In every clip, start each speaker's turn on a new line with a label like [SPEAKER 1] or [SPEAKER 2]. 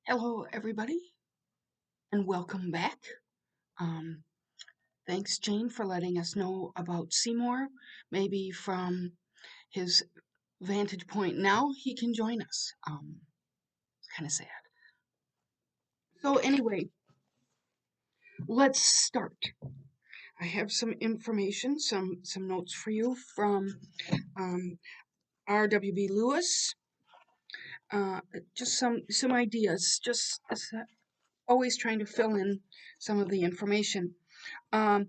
[SPEAKER 1] Hello, everybody, and welcome back. Um, Thanks, Jane, for letting us know about Seymour. Maybe from his vantage point now, he can join us. It's kind of sad. So, anyway, let's start. I have some information, some notes for you from um, R.W.B. Lewis. Just some ideas. Always trying to fill in some of the information. Um,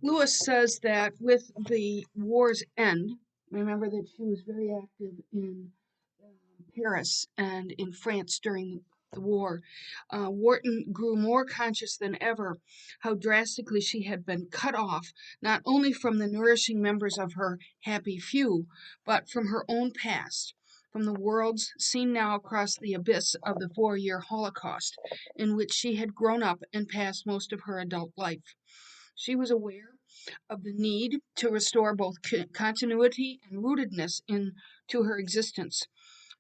[SPEAKER 1] Lewis says that with the war's end, remember that she was very active in Paris and in France during the war. Wharton grew more conscious than ever how drastically she had been cut off, not only from the nourishing members of her happy few, but from her own past, from the worlds seen now across the abyss of the 4-year Holocaust, in which she had grown up and passed most of her adult life. She was aware of the need to restore both continuity and rootedness into her existence.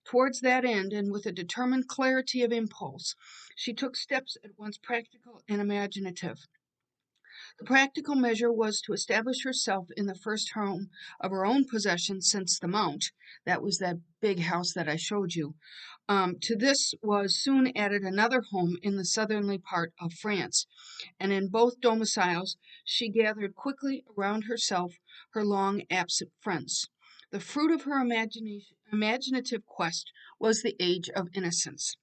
[SPEAKER 1] Towards that end, and with a determined clarity of impulse, she took steps at once practical and imaginative. The practical measure was to establish herself in the first home of her own possession since the Mount. That was that big house that I showed you. To this was soon added another home in the southerly part of France, and in both domiciles she gathered quickly around herself her long absent friends. The fruit of her imaginative quest was the age of innocence.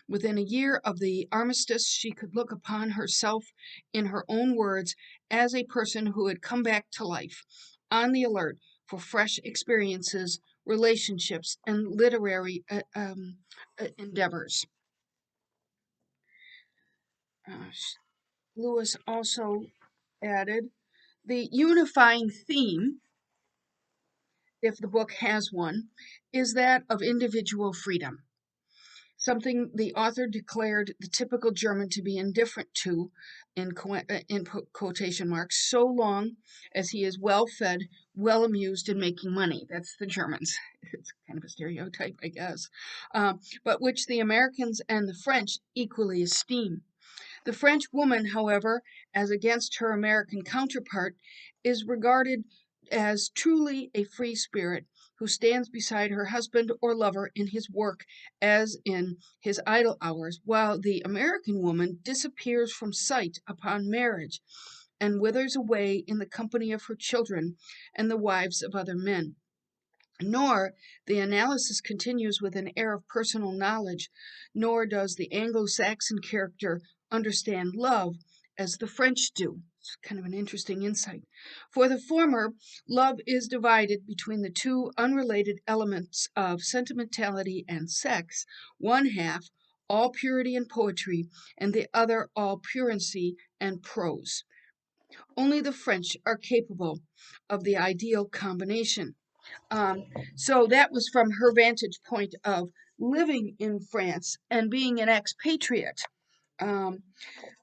[SPEAKER 1] Within a year of the armistice, she could look upon herself, in her own words, as a person who had come back to life, on the alert for fresh experiences, relationships, and literary endeavors. Uh, Lewis also added the unifying theme, if the book has one, is that of individual freedom, something the author declared the typical German to be indifferent to, in quotation marks, so long as he is well fed, well amused, and making money. That's the Germans. It's kind of a stereotype, I guess, but which the Americans and the French equally esteem. The French woman, however, as against her American counterpart, is regarded as truly a free spirit who stands beside her husband or lover in his work as in his idle hours, while the American woman disappears from sight upon marriage and withers away in the company of her children and the wives of other men. Nor, the analysis continues with an air of personal knowledge, nor does the Anglo Saxon character understand love as the French do. It's kind of an interesting insight. For the former, love is divided between the two unrelated elements of sentimentality and sex, one half all purity and poetry, and the other all purency and prose. Only the French are capable of the ideal combination. Um, so that was from her vantage point of living in France and being an expatriate. Um,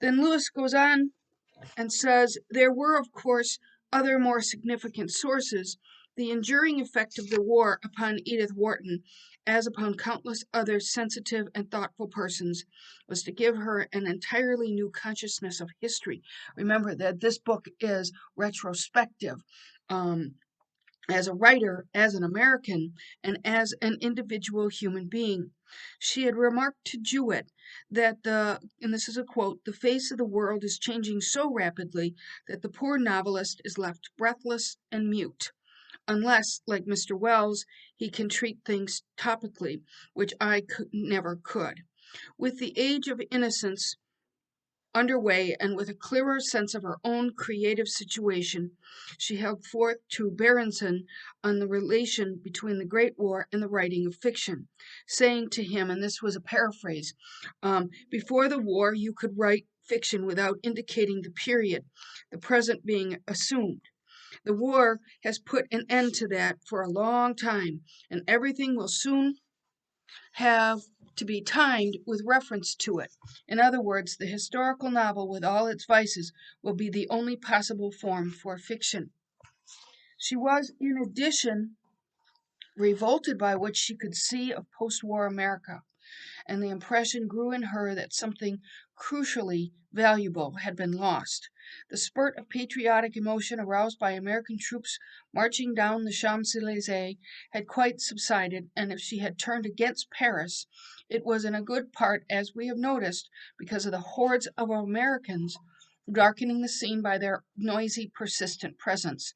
[SPEAKER 1] then Lewis goes on and says there were, of course, other more significant sources. The enduring effect of the war upon Edith Wharton, as upon countless other sensitive and thoughtful persons, was to give her an entirely new consciousness of history. Remember that this book is retrospective. Um, as a writer, as an American, and as an individual human being. She had remarked to Jewett that and this is a quote, the face of the world is changing so rapidly that the poor novelist is left breathless and mute, unless, like Mr. Wells, he can treat things topically, which never could. With the age of innocence underway, and with a clearer sense of her own creative situation, she held forth to Berenson on the relation between the Great War and the writing of fiction, saying to him, and this was a paraphrase, before the war you could write fiction without indicating the period, the present being assumed. The war has put an end to that for a long time, and everything will soon have to be timed with reference to it. In other words, the historical novel, with all its vices, will be the only possible form for fiction. She was, in addition, revolted by what she could see of post war America. and the impression grew in her that something crucially valuable had been lost. The spurt of patriotic emotion aroused by American troops marching down the Champs Elysees had quite subsided, and if she had turned against Paris, it was in a good part, as we have noticed, because of the hordes of Americans darkening the scene by their noisy, persistent presence.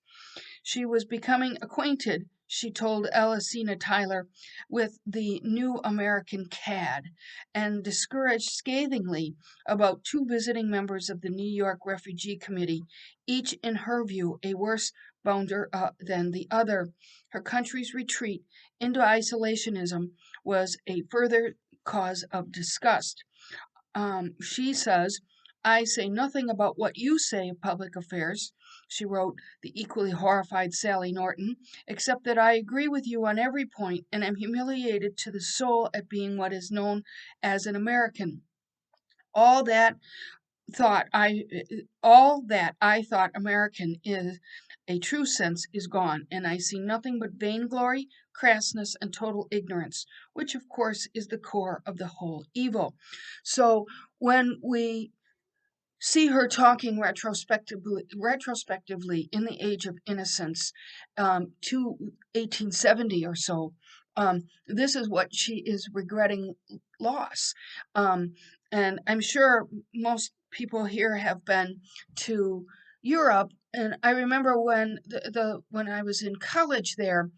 [SPEAKER 1] She was becoming acquainted, she told Elisina Tyler, with the new American cad, and discouraged scathingly about two visiting members of the New York Refugee Committee, each in her view a worse bounder than the other. Her country's retreat into isolationism was a further cause of disgust. She says, I say nothing about what you say of public affairs, she wrote the equally horrified Sally Norton, except that I agree with you on every point and am humiliated to the soul at being what is known as an American. All that thought I all that I thought American is a true sense is gone, and I see nothing but vainglory, crassness, and total ignorance, which of course is the core of the whole evil. So when we see her talking retrospectively in the age of innocence to 1870 or so. This is what she is regretting loss. Um, and I'm sure most people here have been to Europe. And I remember when when I was in college there,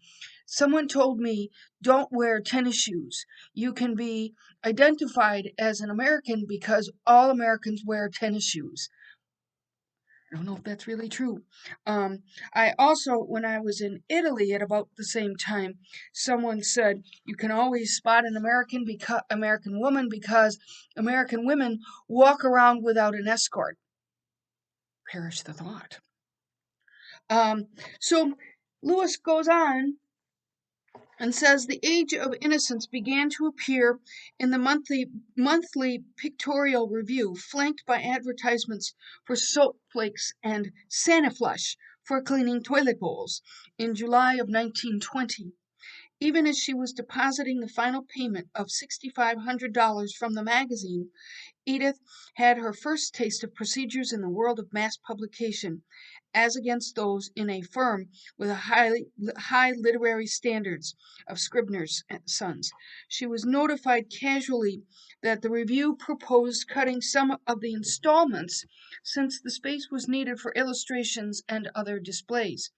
[SPEAKER 1] someone told me, "Don't wear tennis shoes. You can be identified as an American because all Americans wear tennis shoes." I don't know if that's really true. Um, I also, when I was in Italy at about the same time, someone said you can always spot an American woman because American women walk around without an escort. Perish the thought. Um, so Lewis goes on and says the age of innocence began to appear in the monthly pictorial review, flanked by advertisements for soap flakes and Saniflush for cleaning toilet bowls in July of 1920. Even as she was depositing the final payment of $6,500 from the magazine, Edith had her first taste of procedures in the world of mass publication, as against those in a firm with high literary standards of Scribner's Sons. She was notified casually that the review proposed cutting some of the installments since the space was needed for illustrations and other displays.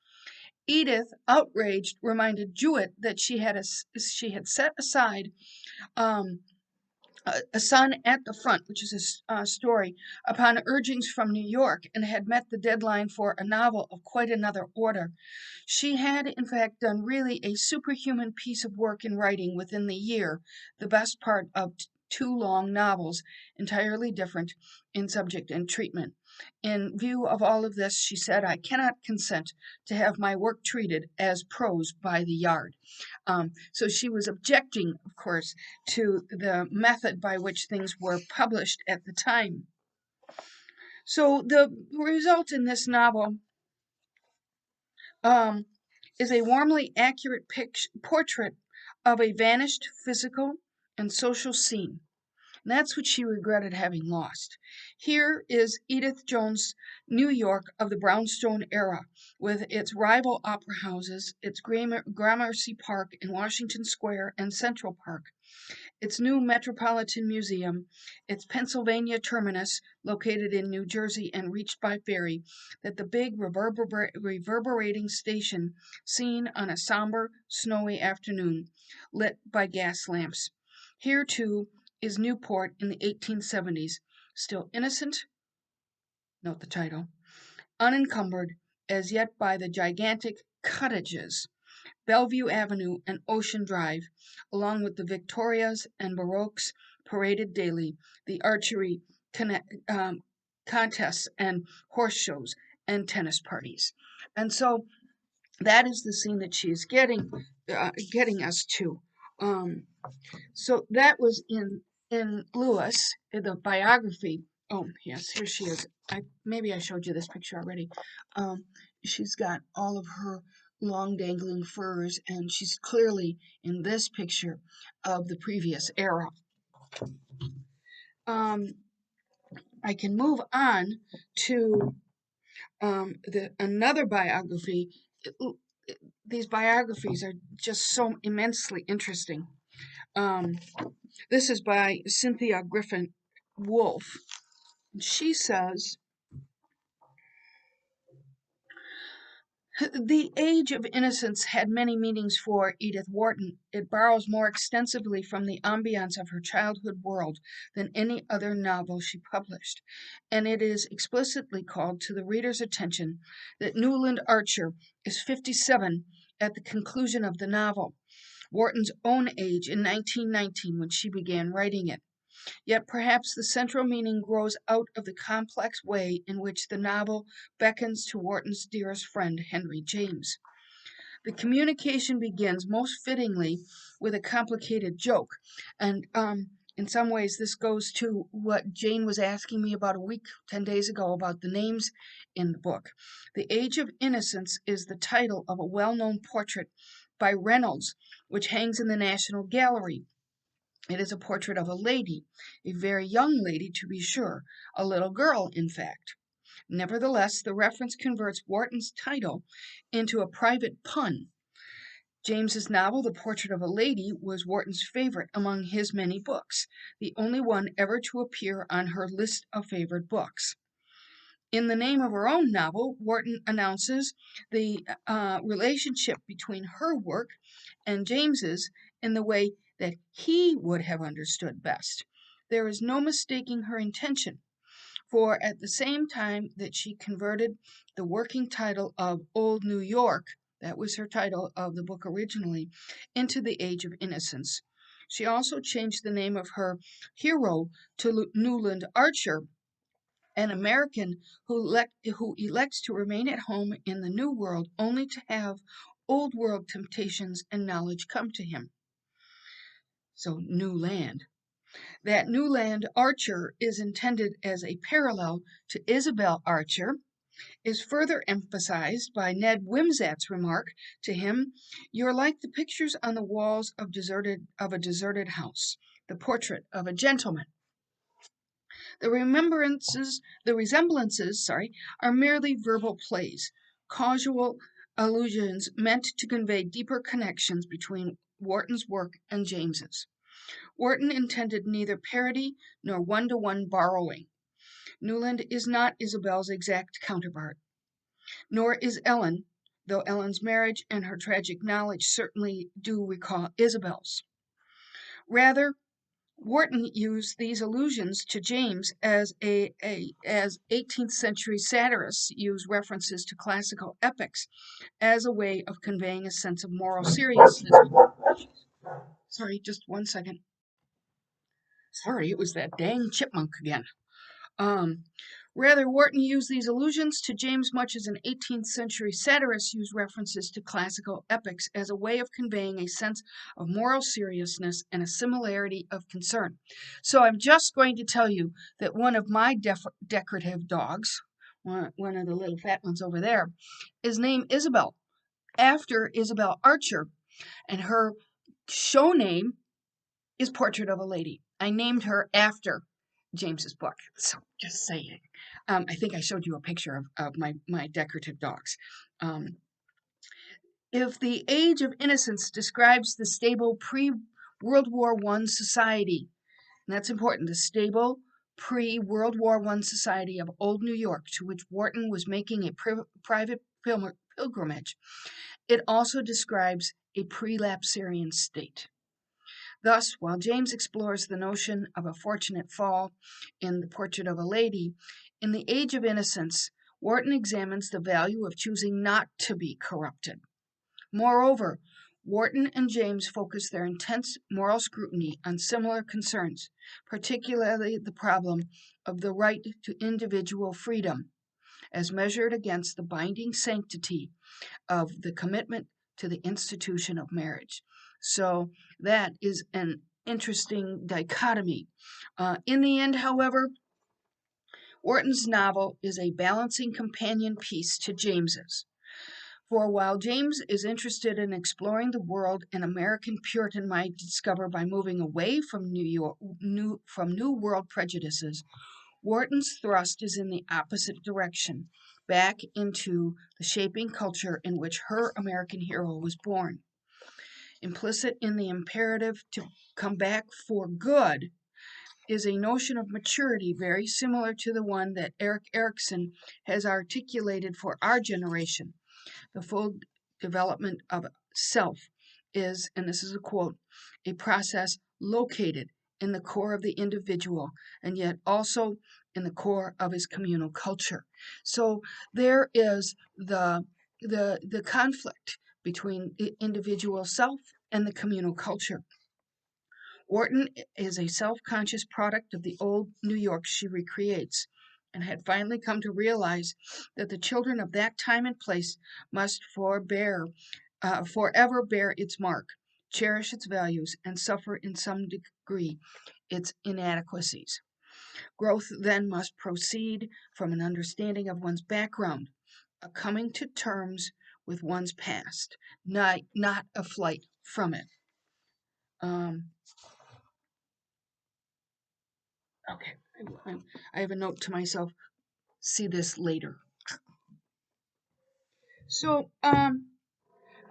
[SPEAKER 1] Edith, outraged, reminded Jewett that she had set aside um, a son at the front, which is a story, upon urgings from New York, and had met the deadline for a novel of quite another order. She had, in fact, done really a superhuman piece of work in writing within the year, the best part of two long novels, entirely different in subject and treatment. In view of all of this, she said, I cannot consent to have my work treated as prose by the yard. So she was objecting, of course, to the method by which things were published at the time. So the result in this novel um, is a warmly accurate portrait of a vanished physical and social scene. And that's what she regretted having lost. Here is Edith Jones' New York of the brownstone era, with its rival opera houses, its Gramercy Park in Washington Square and Central Park, its new Metropolitan Museum, its Pennsylvania terminus, located in New Jersey and reached by ferry, that the big reverberating station seen on a somber, snowy afternoon, lit by gas lamps. Here, too, is Newport in the 1870s, still innocent, note the title, unencumbered as yet by the gigantic cottages, Bellevue Avenue and Ocean Drive, along with the Victorias and Baroques paraded daily, the archery contests and horse shows and tennis parties. And so that is the scene that she is getting us to. Um, so that was in Lewis, in the biography. Oh yes, here she is. Maybe I showed you this picture already. Um, she's got all of her long dangling furs, and she's clearly in this picture of the previous era. I can move on to another biography. These biographies are just so immensely interesting. Um, this is by Cynthia Griffin Wolfe. She says, "The Age of Innocence had many meanings for Edith Wharton. It borrows more extensively from the ambience of her childhood world than any other novel she published, and it is explicitly called to the reader's attention that Newland Archer is 57 at the conclusion of the novel, Wharton's own age in 1919 when she began writing it. Yet perhaps the central meaning grows out of the complex way in which the novel beckons to Wharton's dearest friend, Henry James. The communication begins most fittingly with a complicated joke, and in some ways this goes to what Jane was asking me about a week, 10 days ago, about the names in the book. The Age of Innocence is the title of a well-known portrait by Reynolds, which hangs in the National Gallery. It is a portrait of a lady, a very young lady to be sure, a little girl, in fact. Nevertheless, the reference converts Wharton's title into a private pun. James's novel, The Portrait of a Lady, was Wharton's favorite among his many books, the only one ever to appear on her list of favorite books. In the name of her own novel, Wharton announces the relationship between her work and James's in the way that he would have understood best. There is no mistaking her intention, for at the same time that she converted the working title of Old New York, that was her title of the book originally, into The Age of Innocence, she also changed the name of her hero to Newland Archer, an American who elects to remain at home in the New World only to have Old World temptations and knowledge come to him. So, new land. That new land Archer is intended as a parallel to Isabel Archer is further emphasized by Ned Wimsatt's remark to him, "You're like the pictures on the walls of a deserted house, the portrait of a gentleman." The resemblances, are merely verbal plays, casual allusions meant to convey deeper connections between Wharton's work and James's. Wharton intended neither parody nor one-to-one borrowing. Newland is not Isabel's exact counterpart, nor is Ellen, though Ellen's marriage and her tragic knowledge certainly do recall Isabel's. Rather, Wharton used these allusions to James as 18th century satirists use references to classical epics as a way of conveying a sense of moral seriousness. Sorry, just 1 second. Sorry, it was that dang chipmunk again. Rather, Wharton used these allusions to James much as an 18th century satirist used references to classical epics as a way of conveying a sense of moral seriousness and a similarity of concern. So I'm just going to tell you that one of my decorative dogs, one of the little fat ones over there, is named Isabel, after Isabel Archer, and her show name is Portrait of a Lady. I named her after James's book. So just saying. I think I showed you a picture of my decorative dogs. If the Age of Innocence describes the stable pre-World War I society, and that's important, the stable pre-World War I society of Old New York to which Wharton was making a private pilgrimage, it also describes a pre-lapsarian state. Thus, while James explores the notion of a fortunate fall in The Portrait of a Lady, in The Age of Innocence, Wharton examines the value of choosing not to be corrupted. Moreover, Wharton and James focus their intense moral scrutiny on similar concerns, particularly the problem of the right to individual freedom, as measured against the binding sanctity of the commitment to the institution of marriage. So that is an interesting dichotomy. In the end, however, Wharton's novel is a balancing companion piece to James's. For while James is interested in exploring the world an American Puritan might discover by moving away from New World prejudices, Wharton's thrust is in the opposite direction, back into the shaping culture in which her American hero was born. Implicit in the imperative to come back for good is a notion of maturity very similar to the one that Erik Erikson has articulated for our generation. The full development of self is, and this is a quote, a process located in the core of the individual and yet also in the core of his communal culture. So there is the conflict between the individual self and the communal culture. Wharton is a self-conscious product of the old New York she recreates, and had finally come to realize that the children of that time and place must forever bear its mark, cherish its values, and suffer in some degree its inadequacies. Growth then must proceed from an understanding of one's background, a coming to terms with one's past, not a flight from it. Um, okay, I have a note to myself, see this later. So, I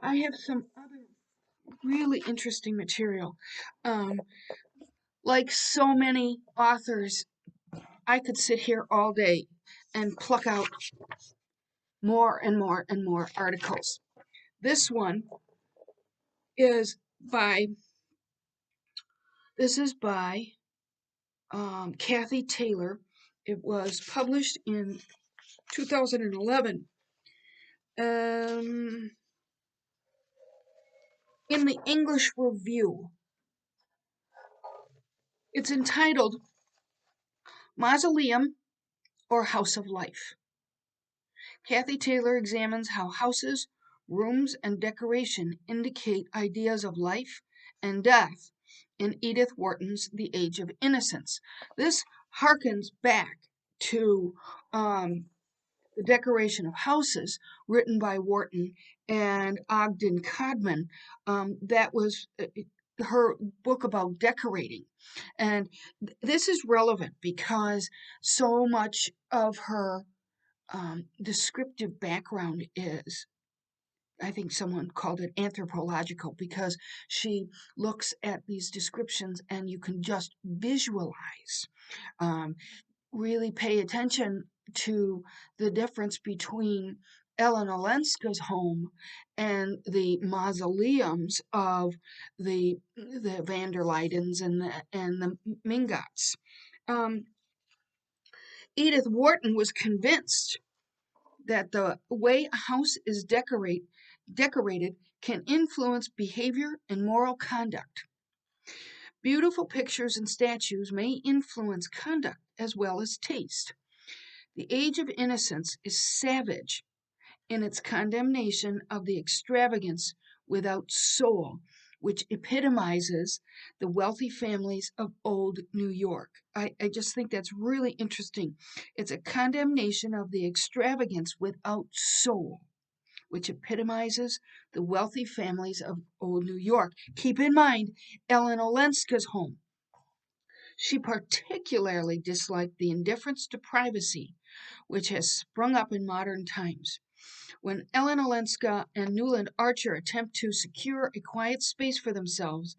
[SPEAKER 1] have some other really interesting material. Um, like so many authors, I could sit here all day and pluck out more and more and more articles. This one is by, this is by Kathy Taylor. It was published in 2011 in the English Review. It's entitled Mausoleum or House of Life. Kathy Taylor examines how houses, rooms, and decoration indicate ideas of life and death in Edith Wharton's The Age of Innocence. This harkens back to The Decoration of Houses, written by Wharton and Ogden Codman. That was her book about decorating. And this is relevant because so much of her descriptive background is, I think someone called it anthropological, because she looks at these descriptions and you can just visualize, um, really pay attention to the difference between Ellen Olenska's home and the mausoleums of the van der Luydens and the Mingots. Edith Wharton was convinced that the way a house is decorated can influence behavior and moral conduct. Beautiful pictures and statues may influence conduct as well as taste. The Age of Innocence is savage in its condemnation of the extravagance without soul, which epitomizes the wealthy families of old New York. I just think that's really interesting. It's a condemnation of the extravagance without soul, which epitomizes the wealthy families of old New York. Keep in mind Ellen Olenska's home. She particularly disliked the indifference to privacy, which has sprung up in modern times. When Ellen Olenska and Newland Archer attempt to secure a quiet space for themselves,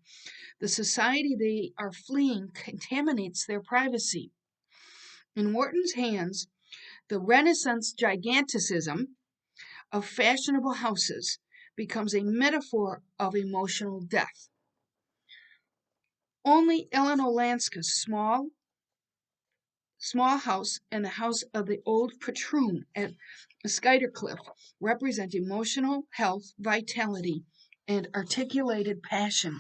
[SPEAKER 1] the society they are fleeing contaminates their privacy. In Wharton's hands, the Renaissance giganticism of fashionable houses becomes a metaphor of emotional death. Only Ellen Olenska's small house and the house of the old patroon at Skuytercliff represent emotional health, vitality, and articulated passion.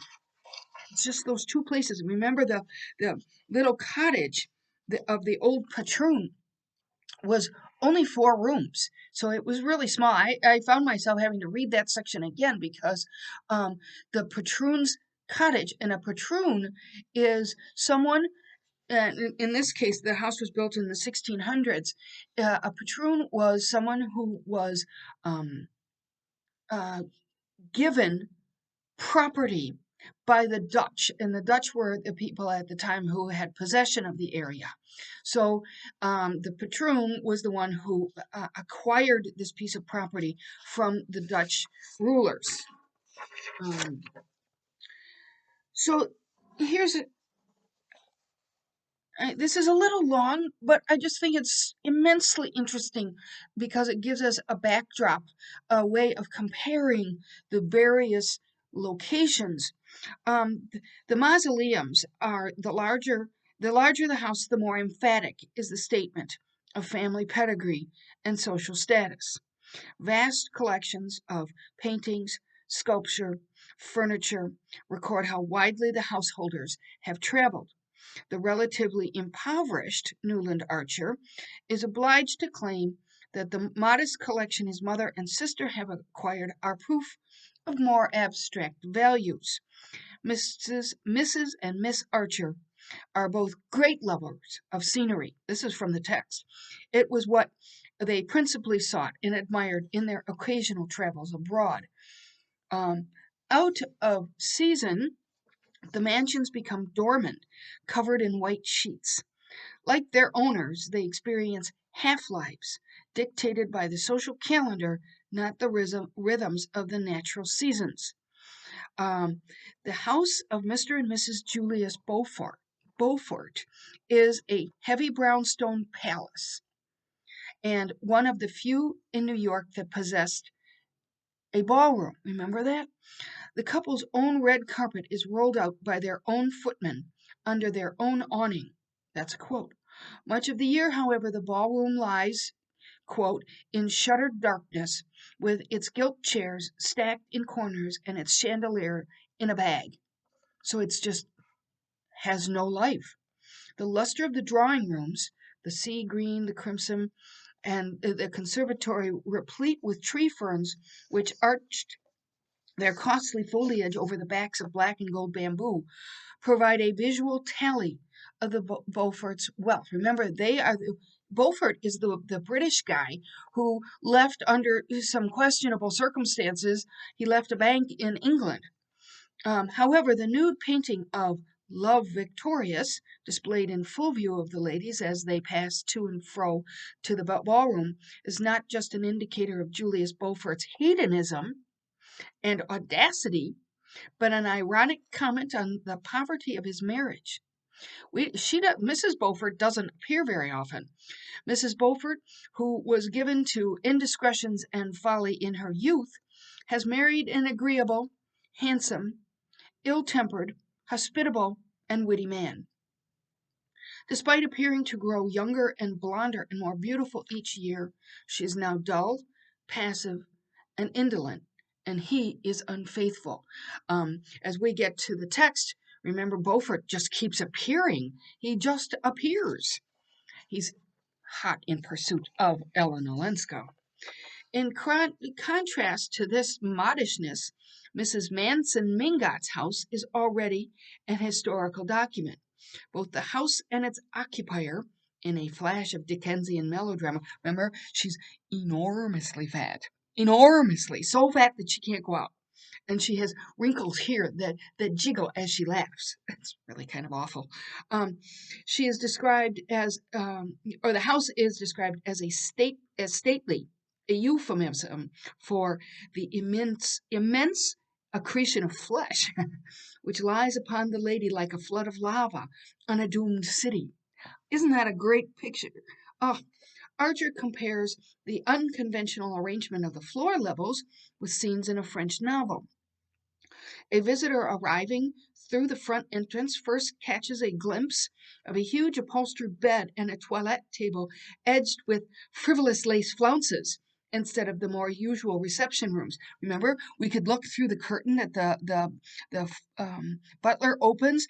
[SPEAKER 1] It's just those two places. Remember the little cottage of the old patroon was only 4 rooms. So it was really small. I found myself having to read that section again because the patroon's cottage, and a patroon is someone, in this case, the house was built in the 1600s. A patroon was someone who was uh, given property by the Dutch, and the Dutch were the people at the time who had possession of the area. So the patroon was the one who acquired this piece of property from the Dutch rulers. Um, so here's this is a little long, but I just think it's immensely interesting because it gives us a backdrop, a way of comparing the various locations. The mausoleums are the larger the house, the more emphatic is the statement of family pedigree and social status. Vast collections of paintings, sculpture, furniture record how widely the householders have traveled. The relatively impoverished Newland Archer is obliged to claim that the modest collection his mother and sister have acquired are proof of more abstract values. Mrs. and Miss Archer are both great lovers of scenery. This is from the text. It was what they principally sought and admired in their occasional travels abroad. Um, Out of season, the mansions become dormant, covered in white sheets. Like their owners, they experience half lives, dictated by the social calendar, not the rhythms of the natural seasons. Um, the house of Mr. and Mrs. Julius Beaufort is a heavy brownstone palace and one of the few in New York that possessed a ballroom. Remember that? The couple's own red carpet is rolled out by their own footmen under their own awning. That's a quote. Much of the year, however, the ballroom lies, quote, in shuttered darkness, with its gilt chairs stacked in corners and its chandelier in a bag. So it's just has no life. The luster of the drawing rooms, the sea green, the crimson, and the conservatory replete with tree ferns which arched their costly foliage over the backs of black and gold bamboo, provide a visual tally of the Beaufort's wealth. Remember, Beaufort is the British guy who left under some questionable circumstances. He left a bank in England. However, the nude painting of Love Victorious, displayed in full view of the ladies as they pass to and fro to the ballroom, is not just an indicator of Julius Beaufort's hedonism and audacity, but an ironic comment on the poverty of his marriage. Mrs. Beaufort doesn't appear very often. Mrs. Beaufort, who was given to indiscretions and folly in her youth, has married an agreeable, handsome, ill-tempered, hospitable, and witty man. Despite appearing to grow younger and blonder and more beautiful each year, she is now dull, passive, and indolent, and he is unfaithful. As we get to the text, remember, Beaufort just keeps appearing. He just appears. He's hot in pursuit of Ellen Olenska. In contrast to this modishness, Mrs. Manson Mingot's house is already an historical document. Both the house and its occupier, in a flash of Dickensian melodrama, remember, she's enormously fat. Enormously. So fat that she can't go out. And she has wrinkles here that jiggle as she laughs. It's really kind of awful. She is described as, or the house is described as stately, a euphemism for the immense accretion of flesh, which lies upon the lady like a flood of lava on a doomed city. Isn't that a great picture? Oh, Archer compares the unconventional arrangement of the floor levels with scenes in a French novel. A visitor arriving through the front entrance first catches a glimpse of a huge upholstered bed and a toilette table edged with frivolous lace flounces instead of the more usual reception rooms. Remember, we could look through the curtain that the butler opens,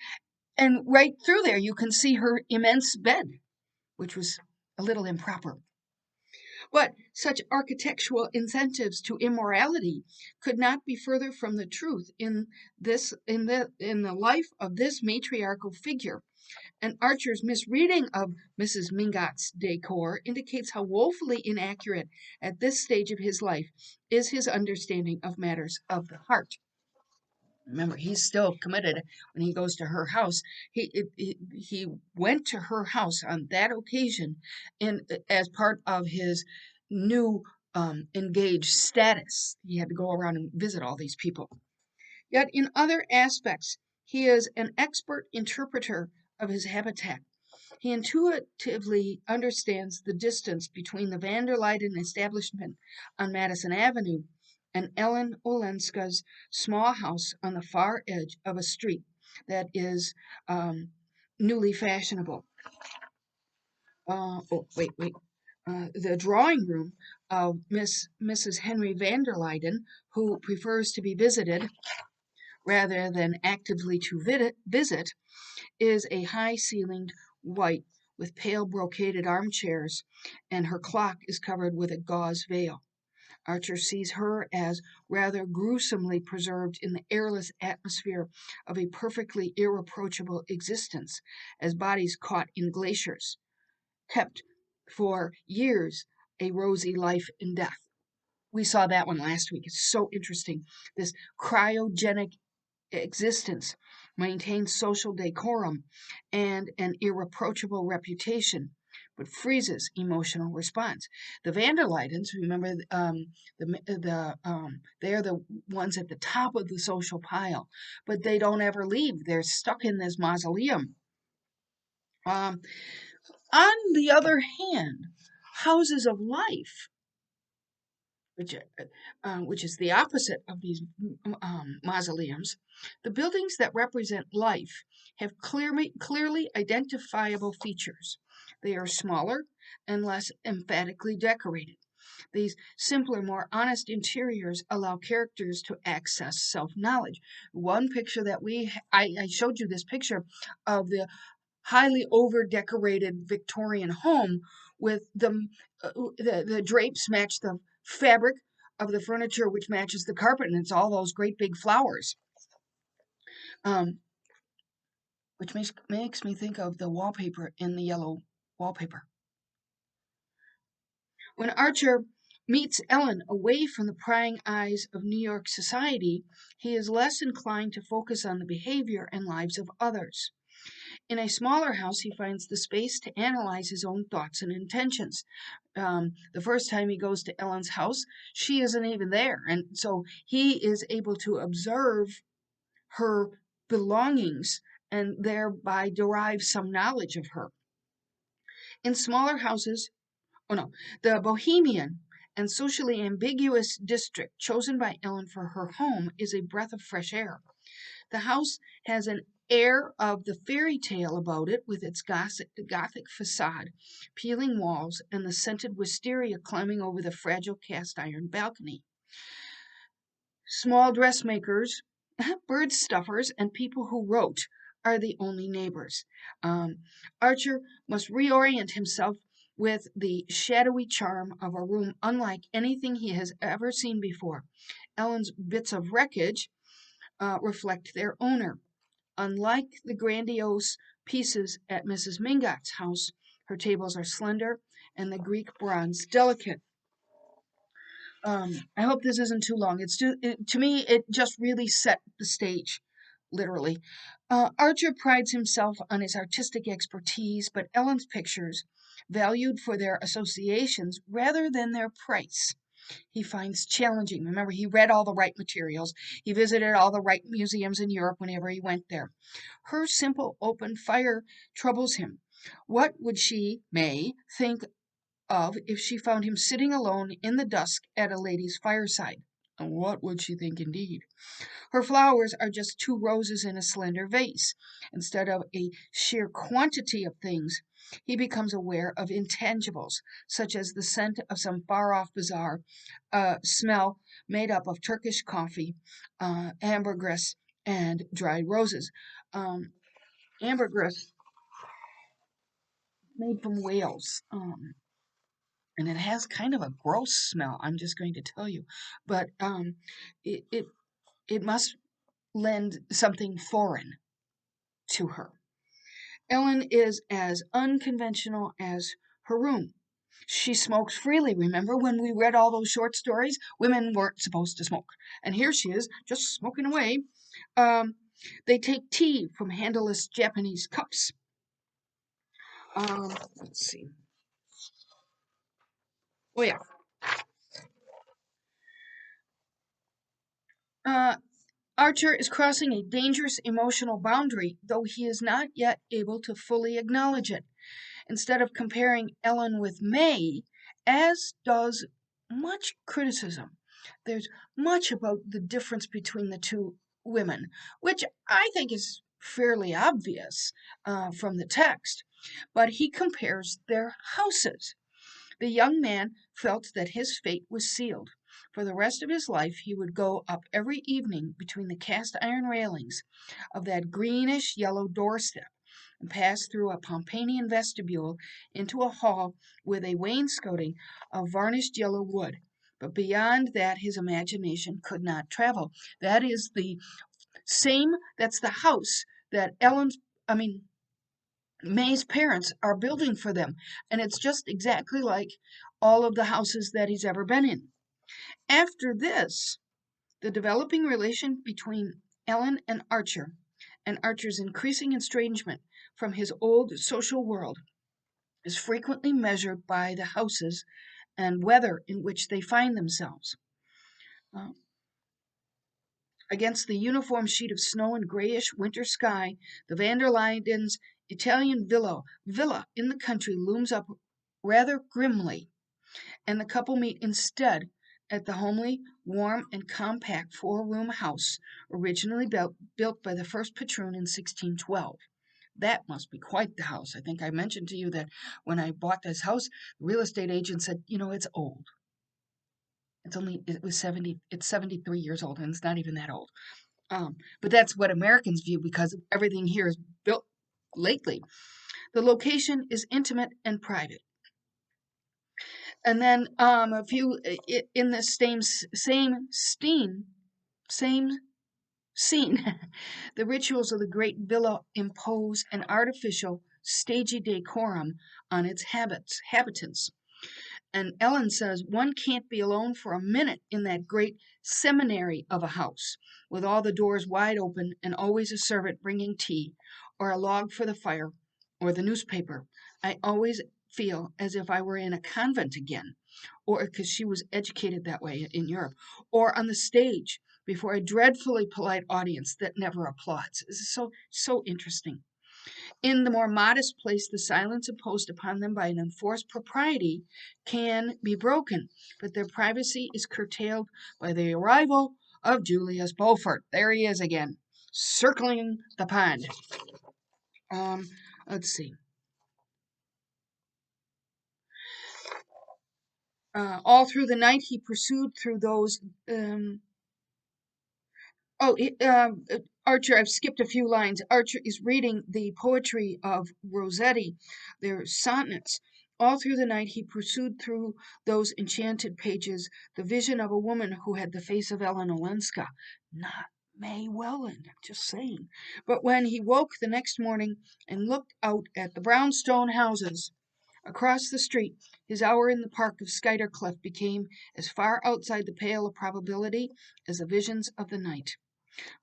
[SPEAKER 1] and right through there you can see her immense bed, which was a little improper. But such architectural incentives to immorality could not be further from the truth in the life of this matriarchal figure. And Archer's misreading of Mrs. Mingot's decor indicates how woefully inaccurate at this stage of his life is his understanding of matters of the heart. Remember, he's still committed when he goes to her house. He went to her house on that occasion in as part of his new engaged status. He had to go around and visit all these people. Yet in other aspects, he is an expert interpreter of his habitat. He intuitively understands the distance between the van der Luyden establishment on Madison Avenue and Ellen Olenska's small house on the far edge of a street that is newly fashionable. Wait. The drawing room of Mrs. Henry van der Luyden, who prefers to be visited rather than actively to visit, is a high-ceilinged white with pale brocaded armchairs, and her clock is covered with a gauze veil. Archer sees her as rather gruesomely preserved in the airless atmosphere of a perfectly irreproachable existence, as bodies caught in glaciers, kept for years a rosy life in death. We saw that one last week. It's so interesting. This cryogenic existence maintains social decorum and an irreproachable reputation, but freezes emotional response. The van der Luydens, remember, they're the ones at the top of the social pile, but they don't ever leave. They're stuck in this mausoleum. Um, on the other hand, houses of life, which is the opposite of these mausoleums, the buildings that represent life have clearly identifiable features. They are smaller and less emphatically decorated. These simpler, more honest interiors allow characters to access self-knowledge. One picture that I showed you this picture of the highly over-decorated Victorian home with the drapes match the fabric of the furniture, which matches the carpet, and it's all those great big flowers. Which makes me think of the wallpaper in the yellow wallpaper. When Archer meets Ellen away from the prying eyes of New York society, he is less inclined to focus on the behavior and lives of others. In a smaller house, he finds the space to analyze his own thoughts and intentions. The first time he goes to Ellen's house, she isn't even there, and so he is able to observe her belongings and thereby derive some knowledge of her. In smaller houses, the bohemian and socially ambiguous district chosen by Ellen for her home is a breath of fresh air. The house has an air of the fairy tale about it, with its Gothic facade, peeling walls, and the scented wisteria climbing over the fragile cast iron balcony. Small dressmakers, bird stuffers, and people who wrote are the only neighbors. Archer must reorient himself with the shadowy charm of a room unlike anything he has ever seen before. Ellen's bits of wreckage reflect their owner. Unlike the grandiose pieces at Mrs. Mingot's house, her tables are slender and the Greek bronze delicate. I hope this isn't too long. To me, it just really set the stage, literally. Archer prides himself on his artistic expertise, but Ellen's pictures, valued for their associations rather than their price, he finds challenging. Remember, he read all the right materials. He visited all the right museums in Europe whenever he went there. Her simple open fire troubles him. What would she, May, think of if she found him sitting alone in the dusk at a lady's fireside? And what would she think indeed? Her flowers are just two roses in a slender vase. Instead of a sheer quantity of things, he becomes aware of intangibles, such as the scent of some far-off bazaar, smell made up of Turkish coffee, ambergris, and dried roses. Ambergris made from Wales. And it has kind of a gross smell, I'm just going to tell you. But it, it, it must lend something foreign to her. Ellen is as unconventional as her room. She smokes freely. Remember when we read all those short stories? Women weren't supposed to smoke. And here she is, just smoking away. Um, they take tea from handleless Japanese cups. Let's see. Oh, yeah. Uh, Archer is crossing a dangerous emotional boundary, though he is not yet able to fully acknowledge it. Instead of comparing Ellen with May, as does much criticism, there's much about the difference between the two women, which I think is fairly obvious from the text. But he compares their houses. The young man felt that his fate was sealed. For the rest of his life, he would go up every evening between the cast iron railings of that greenish yellow doorstep and pass through a Pompeian vestibule into a hall with a wainscoting of varnished yellow wood. But beyond that, his imagination could not travel. That is the that's the house that May's parents are building for them. And it's just exactly like all of the houses that he's ever been in. After this, the developing relation between Ellen and Archer's increasing estrangement from his old social world, is frequently measured by the houses and weather in which they find themselves. Uh, Against the uniform sheet of snow and grayish winter sky, the van der Luyden's Italian villa in the country looms up rather grimly, and the couple meet instead at the homely, warm, and compact four-room house originally built by the first patroon in 1612. That must be quite the house. I think I mentioned to you that when I bought this house, the real estate agent said, it's old. It's 73 years old, and it's not even that old. But that's what Americans view because everything here is built lately. The location is intimate and private. And then a few in the same scene, the rituals of the great villa impose an artificial, stagey decorum on its habitants. And Ellen says one can't be alone for a minute in that great seminary of a house, with all the doors wide open and always a servant bringing tea, or a log for the fire, or the newspaper. I always feel as if I were in a convent again, or because she was educated that way in Europe, or on the stage before a dreadfully polite audience that never applauds. This is so interesting. In the more modest place, the silence imposed upon them by an enforced propriety can be broken, but their privacy is curtailed by the arrival of Julius Beaufort. There he is again, circling the pond. Um, let's see. All through the night, he pursued through those Oh, Archer, I've skipped a few lines. Archer is reading the poetry of Rossetti, their sonnets. All through the night, he pursued through those enchanted pages the vision of a woman who had the face of Ellen Olenska, not May Welland, I'm just saying. But when he woke the next morning and looked out at the brownstone houses across the street, his hour in the park of Skuytercliff became as far outside the pale of probability as the visions of the night.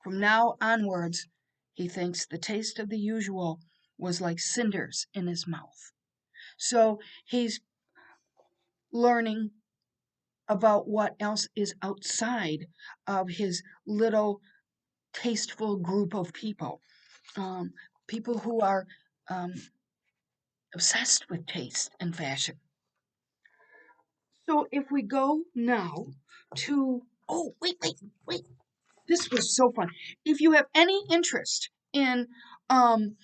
[SPEAKER 1] From now onwards, he thinks the taste of the usual was like cinders in his mouth. So he's learning about what else is outside of his little tasteful group of people. Um, People who are um, obsessed with taste and fashion. So if we go now to, oh, wait. This was so fun. If you have any interest um,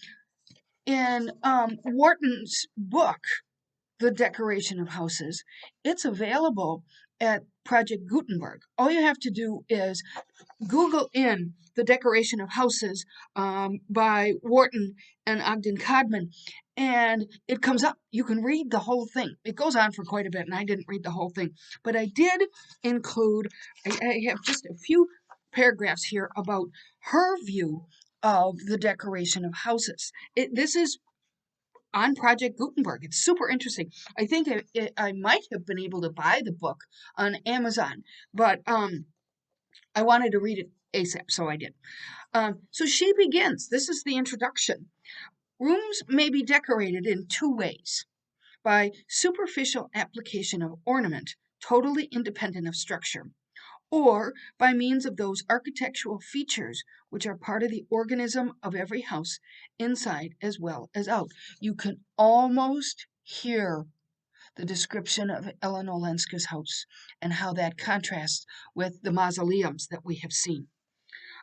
[SPEAKER 1] Wharton's book, The Decoration of Houses, it's available at Project Gutenberg. All you have to do is Google in The Decoration of Houses by Wharton and Ogden Codman, and it comes up. You can read the whole thing. It goes on for quite a bit, and I didn't read the whole thing. But I did include, I have just a few paragraphs here about her view of the decoration of houses. This is on Project Gutenberg. It's super interesting. I think I might have been able to buy the book on Amazon, but I wanted to read it ASAP, so I did. So she begins. This is the introduction. Rooms may be decorated in two ways: by superficial application of ornament, totally independent of structure, or by means of those architectural features which are part of the organism of every house, inside as well as out. You can almost hear the description of Ellen Olenska's house and how that contrasts with the mausoleums that we have seen.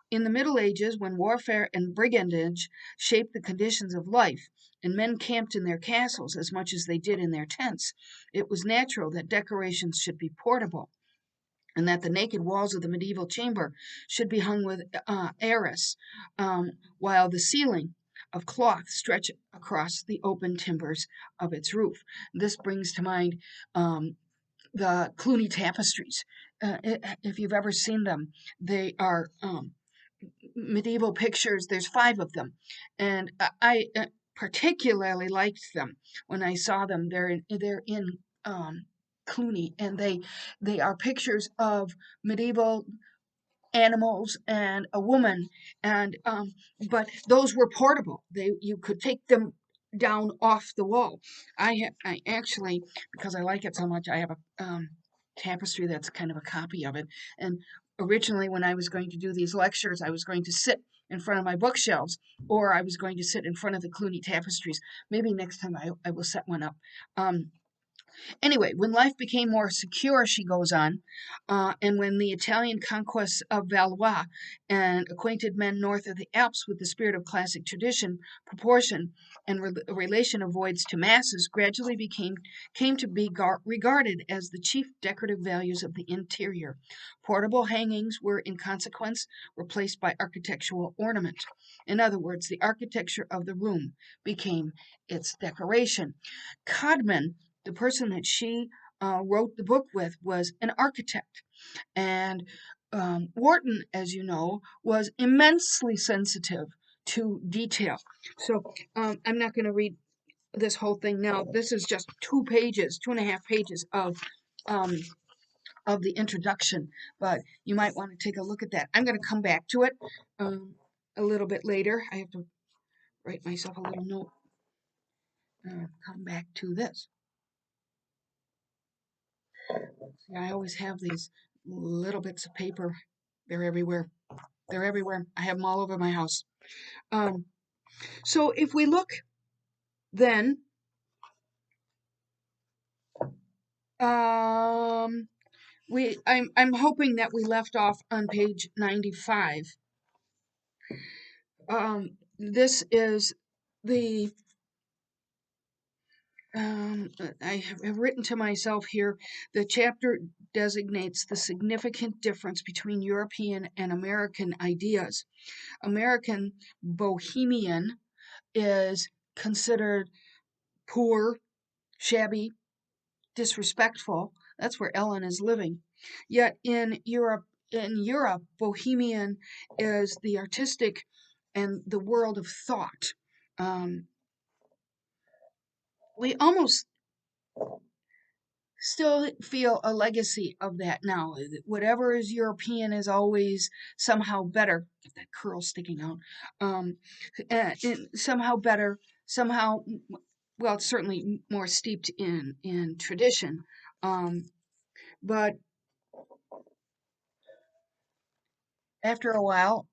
[SPEAKER 1] In the Middle Ages, when warfare and brigandage shaped the conditions of life, and men camped in their castles as much as they did in their tents, it was natural that decorations should be portable, and that the naked walls of the medieval chamber should be hung with arras, while the ceiling of cloth stretched across the open timbers of its roof. This brings to mind the Cluny tapestries. If you've ever seen them, they are medieval pictures. There's 5 of them, and I particularly liked them when I saw them. They're in Cluny, and they are pictures of medieval animals and a woman, and but those were portable. You could take them down off the wall. I actually, because I like it so much, I have a tapestry that's kind of a copy of it. And originally, when I was going to do these lectures, I was going to sit in front of my bookshelves, or I was going to sit in front of the Cluny tapestries. Maybe next time I will set one up. Anyway, when life became more secure, she goes on, and when the Italian conquests of Valois and acquainted men north of the Alps with the spirit of classic tradition, proportion, and relation of voids to masses gradually came to be regarded as the chief decorative values of the interior. Portable hangings were, in consequence, replaced by architectural ornament. In other words, the architecture of the room became its decoration. Codman, the person that she wrote the book with, was an architect. And Wharton, as you know, was immensely sensitive to detail. So I'm not going to read this whole thing now. This is just 2 pages, 2.5 pages of the introduction, but you might want to take a look at that. I'm going to come back to it a little bit later. I have to write myself a little note. Come back to this. See, I always have these little bits of paper. They're everywhere. They're everywhere. I have them all over my house. So if we look then, I'm hoping that we left off on page 95. This is the I have written to myself here. The chapter designates the significant difference between European and American ideas. American bohemian is considered poor, shabby, disrespectful. That's where Ellen is living. Yet in Europe, bohemian is the artistic and the world of thought. We almost still feel a legacy of that now. Whatever is European is always somehow better. Get that curl sticking out. Somehow better. Somehow, well, it's certainly more steeped in tradition. But after a while,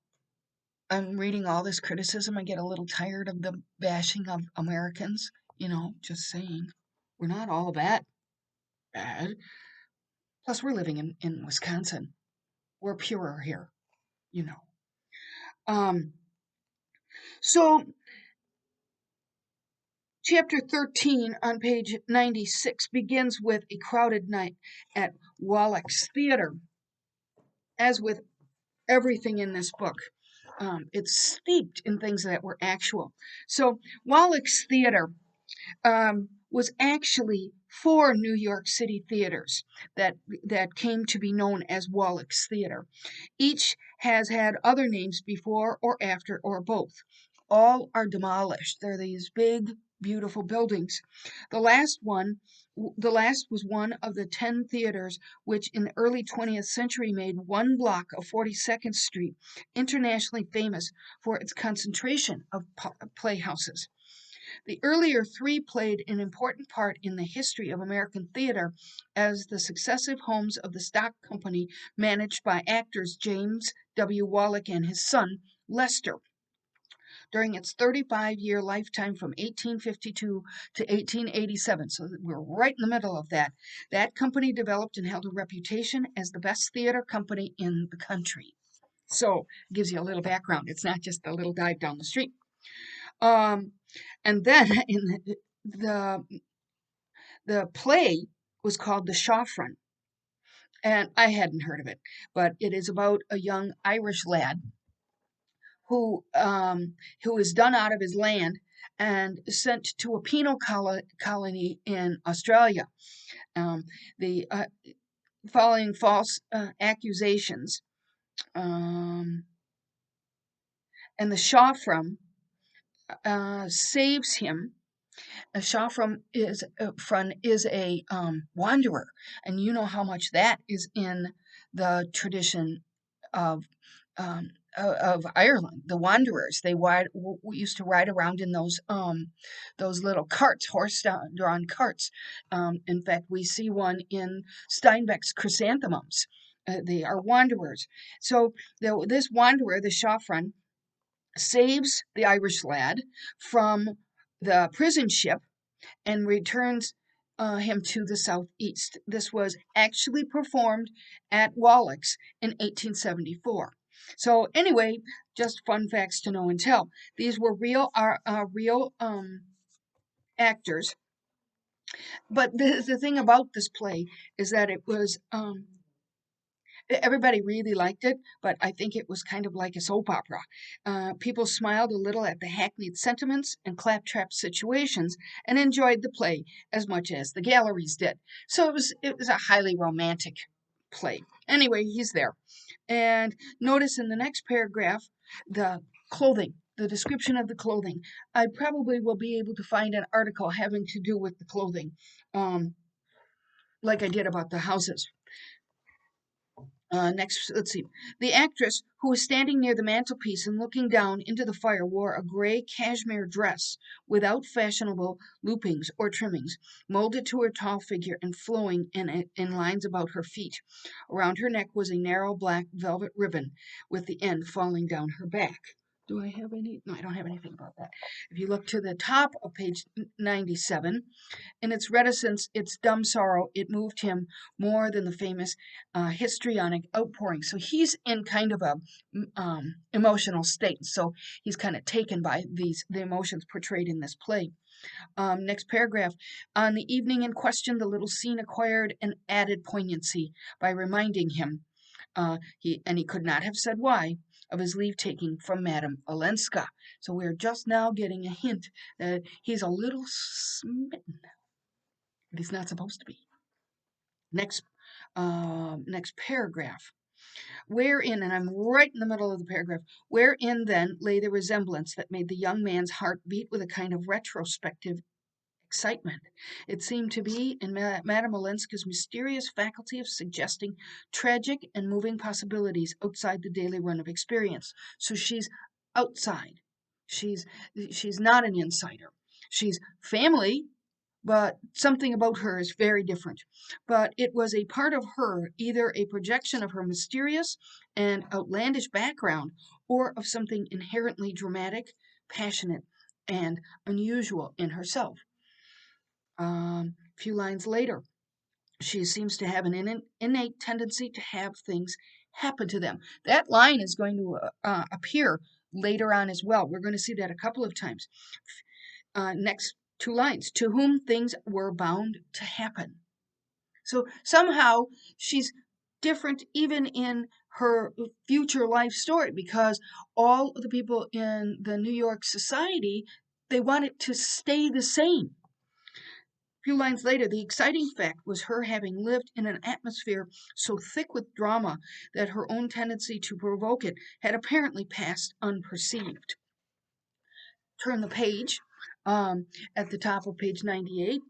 [SPEAKER 1] I'm reading all this criticism. I get a little tired of the bashing of Americans. Just saying, we're not all that bad. Plus, we're living in Wisconsin. We're purer here, you know. Um, so, chapter 13 on page 96 begins with a crowded night at Wallach's Theater. As with everything in this book, it's steeped in things that were actual. So, Wallach's Theater was actually 4 New York City theaters that came to be known as Wallach's Theater. Each has had other names before or after or both. all are demolished. They're these big, beautiful buildings. The last one, the last was one of the 10 theaters which in the early 20th century made one block of 42nd Street internationally famous for its concentration of playhouses. The earlier three played an important part in the history of American theater as the successive homes of the stock company managed by actors James W. Wallach and his son, Lester. During its 35-year lifetime from 1852 to 1887, so we're right in the middle of that, that company developed and held a reputation as the best theater company in the country. So it gives you a little background. It's not just a little dive down the street. Um, and then in the play was called The Shawfron, and I hadn't heard of it, but it is about a young Irish lad who is done out of his land and sent to a penal colony in Australia. The following false accusations, and the Shawfron saves him. A Shawfron is a wanderer, and you know how much that is in the tradition of Ireland. The wanderers, they used to ride around in those little carts, horse-drawn carts. In fact, we see one in Steinbeck's Chrysanthemums. They are wanderers. So this wanderer, the Shawfron, saves the Irish lad from the prison ship and returns him to the southeast. This was actually performed at Wallach's in 1874. So anyway, just fun facts to know and tell. These were real actors. But the thing about this play is that it was everybody really liked it, but I think it was kind of like a soap opera. People smiled a little at the hackneyed sentiments and claptrap situations and enjoyed the play as much as the galleries did. So it was a highly romantic play. Anyway, he's there. And notice in the next paragraph the clothing, the description of the clothing. I probably will be able to find an article having to do with the clothing, like I did about the houses. Next, let's see. The actress, who was standing near the mantelpiece and looking down into the fire, wore a gray cashmere dress without fashionable loopings or trimmings, molded to her tall figure and flowing in lines about her feet. Around her neck was a narrow black velvet ribbon with the end falling down her back. Do I have any? No, I don't have anything about that. If you look to the top of page 97, in its reticence, its dumb sorrow, it moved him more than the famous histrionic outpouring. So he's in kind of a emotional state. So he's kind of taken by the emotions portrayed in this play. Next paragraph. On the evening in question, the little scene acquired an added poignancy by reminding him, he could not have said why, of his leave taking from Madame Olenska. So we're just now getting a hint that he's a little smitten. But he's not supposed to be. Next paragraph. Wherein, and I'm right in the middle of the paragraph, wherein then lay the resemblance that made the young man's heart beat with a kind of retrospective excitement. It seemed to be in Madame Olenska's mysterious faculty of suggesting tragic and moving possibilities outside the daily run of experience. So she's outside. She's not an insider. She's family, but something about her is very different. But it was a part of her, either a projection of her mysterious and outlandish background, or of something inherently dramatic, passionate, and unusual in herself. A few lines later, she seems to have an innate tendency to have things happen to them. That line is going to appear later on as well. We're going to see that a couple of times. Next two lines, to whom things were bound to happen. So somehow she's different even in her future life story, because all of the people in the New York society, they want it to stay the same. A few lines later, the exciting fact was her having lived in an atmosphere so thick with drama that her own tendency to provoke it had apparently passed unperceived. turn the page. At the top of page 98,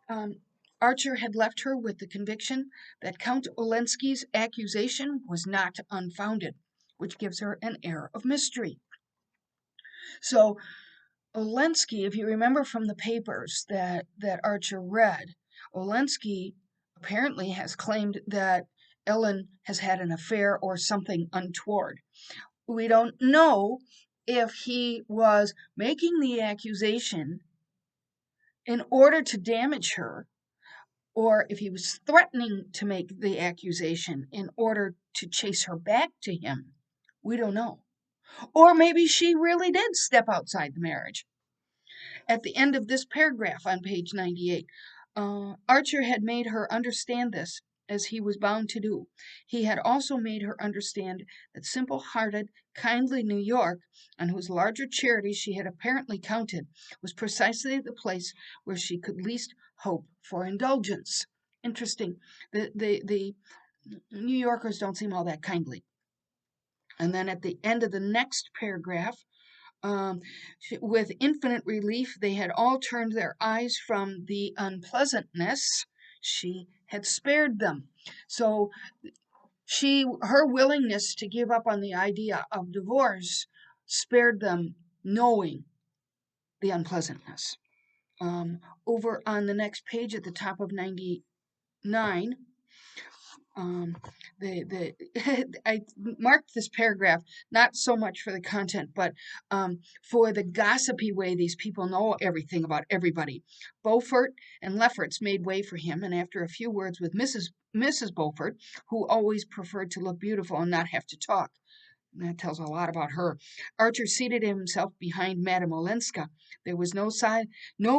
[SPEAKER 1] um, Archer had left her with the conviction that Count Olenski's accusation was not unfounded, which gives her an air of mystery. So Olenski, if you remember from the papers that Archer read, Olenski apparently has claimed that Ellen has had an affair or something untoward. We don't know if he was making the accusation in order to damage her or if he was threatening to make the accusation in order to chase her back to him. We don't know. Or maybe she really did step outside the marriage. At the end of this paragraph on page 98, Archer had made her understand this, as he was bound to do. He had also made her understand that simple-hearted, kindly New York, on whose larger charities she had apparently counted, was precisely the place where she could least hope for indulgence. Interesting. The New Yorkers don't seem all that kindly. And then at the end of the next paragraph, um, with infinite relief, they had all turned their eyes from the unpleasantness she had spared them. So her willingness to give up on the idea of divorce spared them knowing the unpleasantness. Over on the next page at the top of 99, um, I marked this paragraph not so much for the content, but for the gossipy way these people know everything about everybody. Beaufort and Lefferts made way for him, and after a few words with Mrs. Beaufort, who always preferred to look beautiful and not have to talk. That tells a lot about her. Archer seated himself behind Madame Olenska. There was no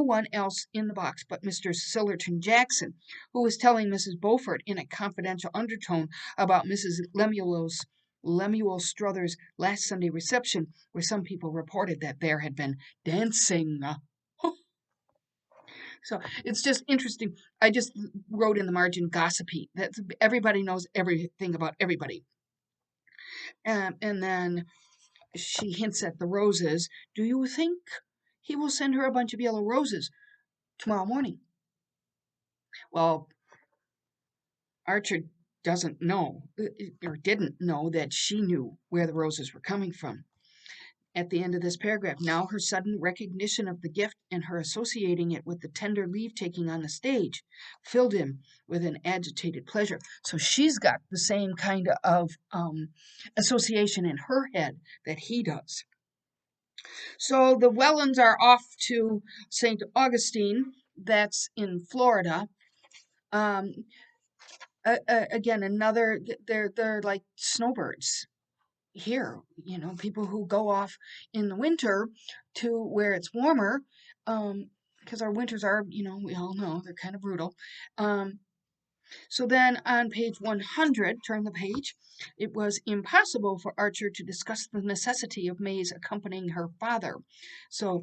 [SPEAKER 1] one else in the box but Mr. Sillerton Jackson, who was telling Mrs. Beaufort in a confidential undertone about Mrs. Lemuel Struthers' last Sunday reception, where some people reported that there had been dancing. So it's just interesting. I just wrote in the margin gossipy. That's everybody knows everything about everybody. And then she hints at the roses. Do you think he will send her a bunch of yellow roses tomorrow morning? Well, Archer doesn't know, or didn't know, that she knew where the roses were coming from. At the end of this paragraph, now her sudden recognition of the gift and her associating it with the tender leave-taking on the stage filled him with an agitated pleasure. So she's got the same kind of association in her head that he does. So the Wellens are off to St. Augustine, that's in Florida. Um, Again, they're like snowbirds here. You know, people who go off in the winter to where it's warmer, because our winters are, we all know they're kind of brutal. So then on page 100, turn the page, it was impossible for Archer to discuss the necessity of May's accompanying her father. So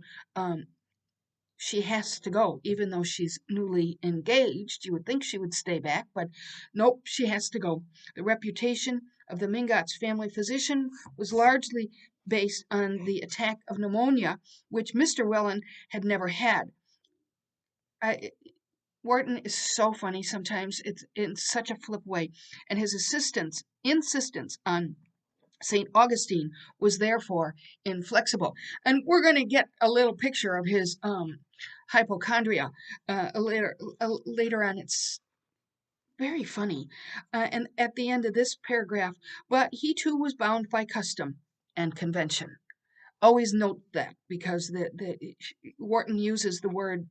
[SPEAKER 1] she has to go, even though she's newly engaged. You would think she would stay back, but nope, she has to go. The reputation of the Mingots' family physician was largely based on the attack of pneumonia, which Mr. Welland had never had. Wharton is so funny sometimes. It's in such a flip way. And his insistence on St. Augustine was therefore inflexible. And we're going to get a little picture of his hypochondria later on. It's very funny. And at the end of this paragraph, but he too was bound by custom and convention. Always note that, because Wharton uses the words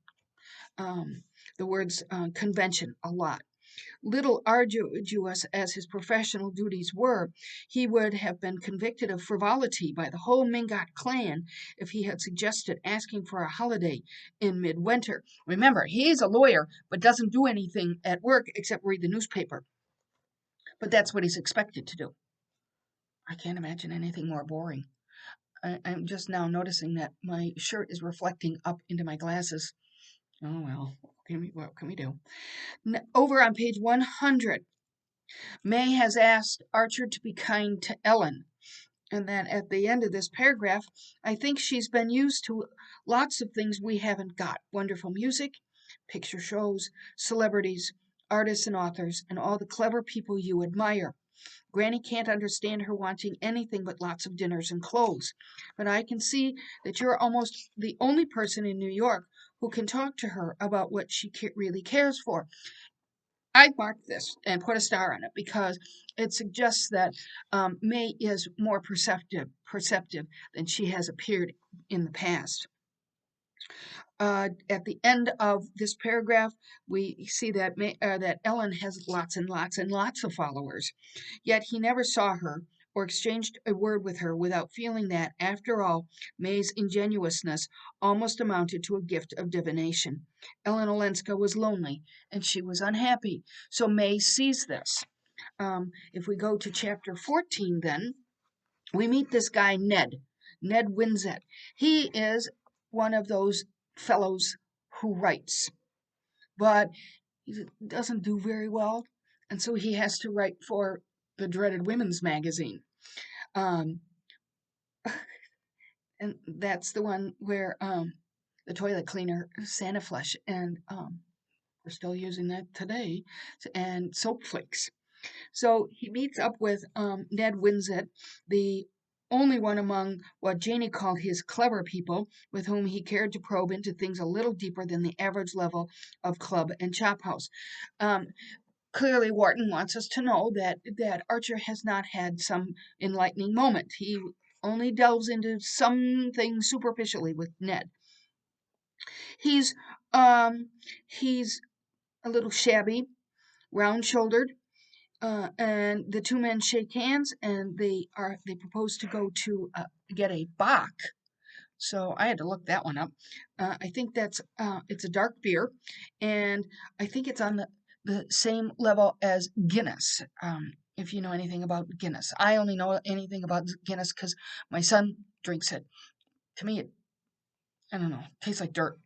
[SPEAKER 1] convention a lot. Little arduous as his professional duties were, he would have been convicted of frivolity by the whole Mingot clan if he had suggested asking for a holiday in midwinter. Remember, he's a lawyer, but doesn't do anything at work except read the newspaper. But that's what he's expected to do. I can't imagine anything more boring. I'm just now noticing that my shirt is reflecting up into my glasses. Oh well, what can we do? Over on page 100, May has asked Archer to be kind to Ellen. And then at the end of this paragraph, I think she's been used to lots of things we haven't got: wonderful music, picture shows, celebrities, artists and authors, and all the clever people you admire. Granny can't understand her wanting anything but lots of dinners and clothes. But I can see that you're almost the only person in New York who can talk to her about what she really cares for. I marked this and put a star on it because it suggests that May is more perceptive than she has appeared in the past. At the end of this paragraph, we see that that Ellen has lots and lots and lots of followers, yet he never saw her or exchanged a word with her without feeling that, after all, May's ingenuousness almost amounted to a gift of divination. Ellen Olenska was lonely and she was unhappy, so May sees this. If we go to chapter 14, then we meet this guy, Ned Winsett. He is one of those fellows who writes, but he doesn't do very well, and so he has to write for the dreaded women's magazine. Um, and that's the one where the toilet cleaner, Santa Flesh, and we're still using that today, and soap flakes. So he meets up with Ned Winsett, the only one among what Janie called his clever people, with whom he cared to probe into things a little deeper than the average level of club and chop house. Um, Clearly, Wharton wants us to know that Archer has not had some enlightening moment. He only delves into something superficially with Ned. He's um, he's a little shabby, round-shouldered, and the two men shake hands, and they propose to go to get a Bach. So I had to look that one up. I think it's a dark beer, and I think it's on the same level as Guinness. If you know anything about Guinness, I only know anything about Guinness because my son drinks it. To me, I don't know, tastes like dirt.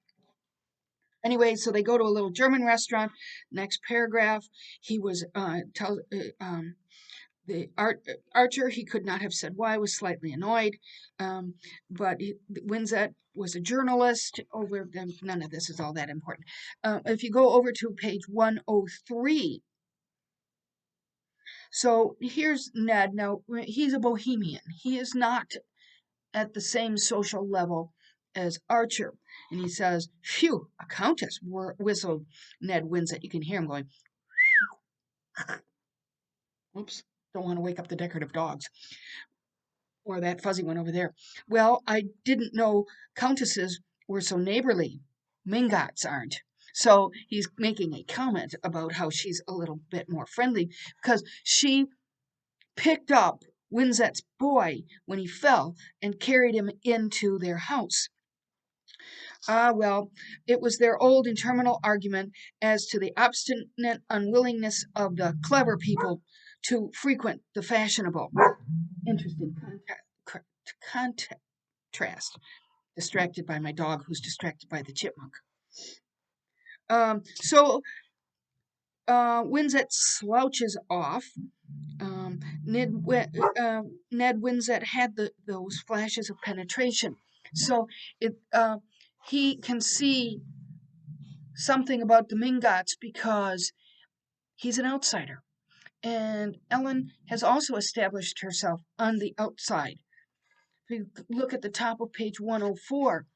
[SPEAKER 1] Anyway, so they go to a little German restaurant. Next paragraph, he was tells Archer, he could not have said why, was slightly annoyed, but Winsett was a journalist. None of this is all that important. If you go over to page 103, so here's Ned. Now, he's a bohemian. He is not at the same social level as Archer. And he says, "Phew, a countess," whistled Ned Winsett. You can hear him going, "Oops, don't want to wake up the decorative dogs." Or that fuzzy one over there. "Well, I didn't know countesses were so neighborly. Mingots aren't." So he's making a comment about how she's a little bit more friendly because she picked up Winsett's boy when he fell and carried him into their house. Ah, well, it was their old interminable argument as to the obstinate unwillingness of the clever people to frequent the fashionable. Interesting contrast. Distracted by my dog, who's distracted by the chipmunk. So Winsett slouches off. Ned Winsett had those flashes of penetration, so he can see something about the Mingots because he's an outsider. And Ellen has also established herself on the outside. If you look at the top of page 104,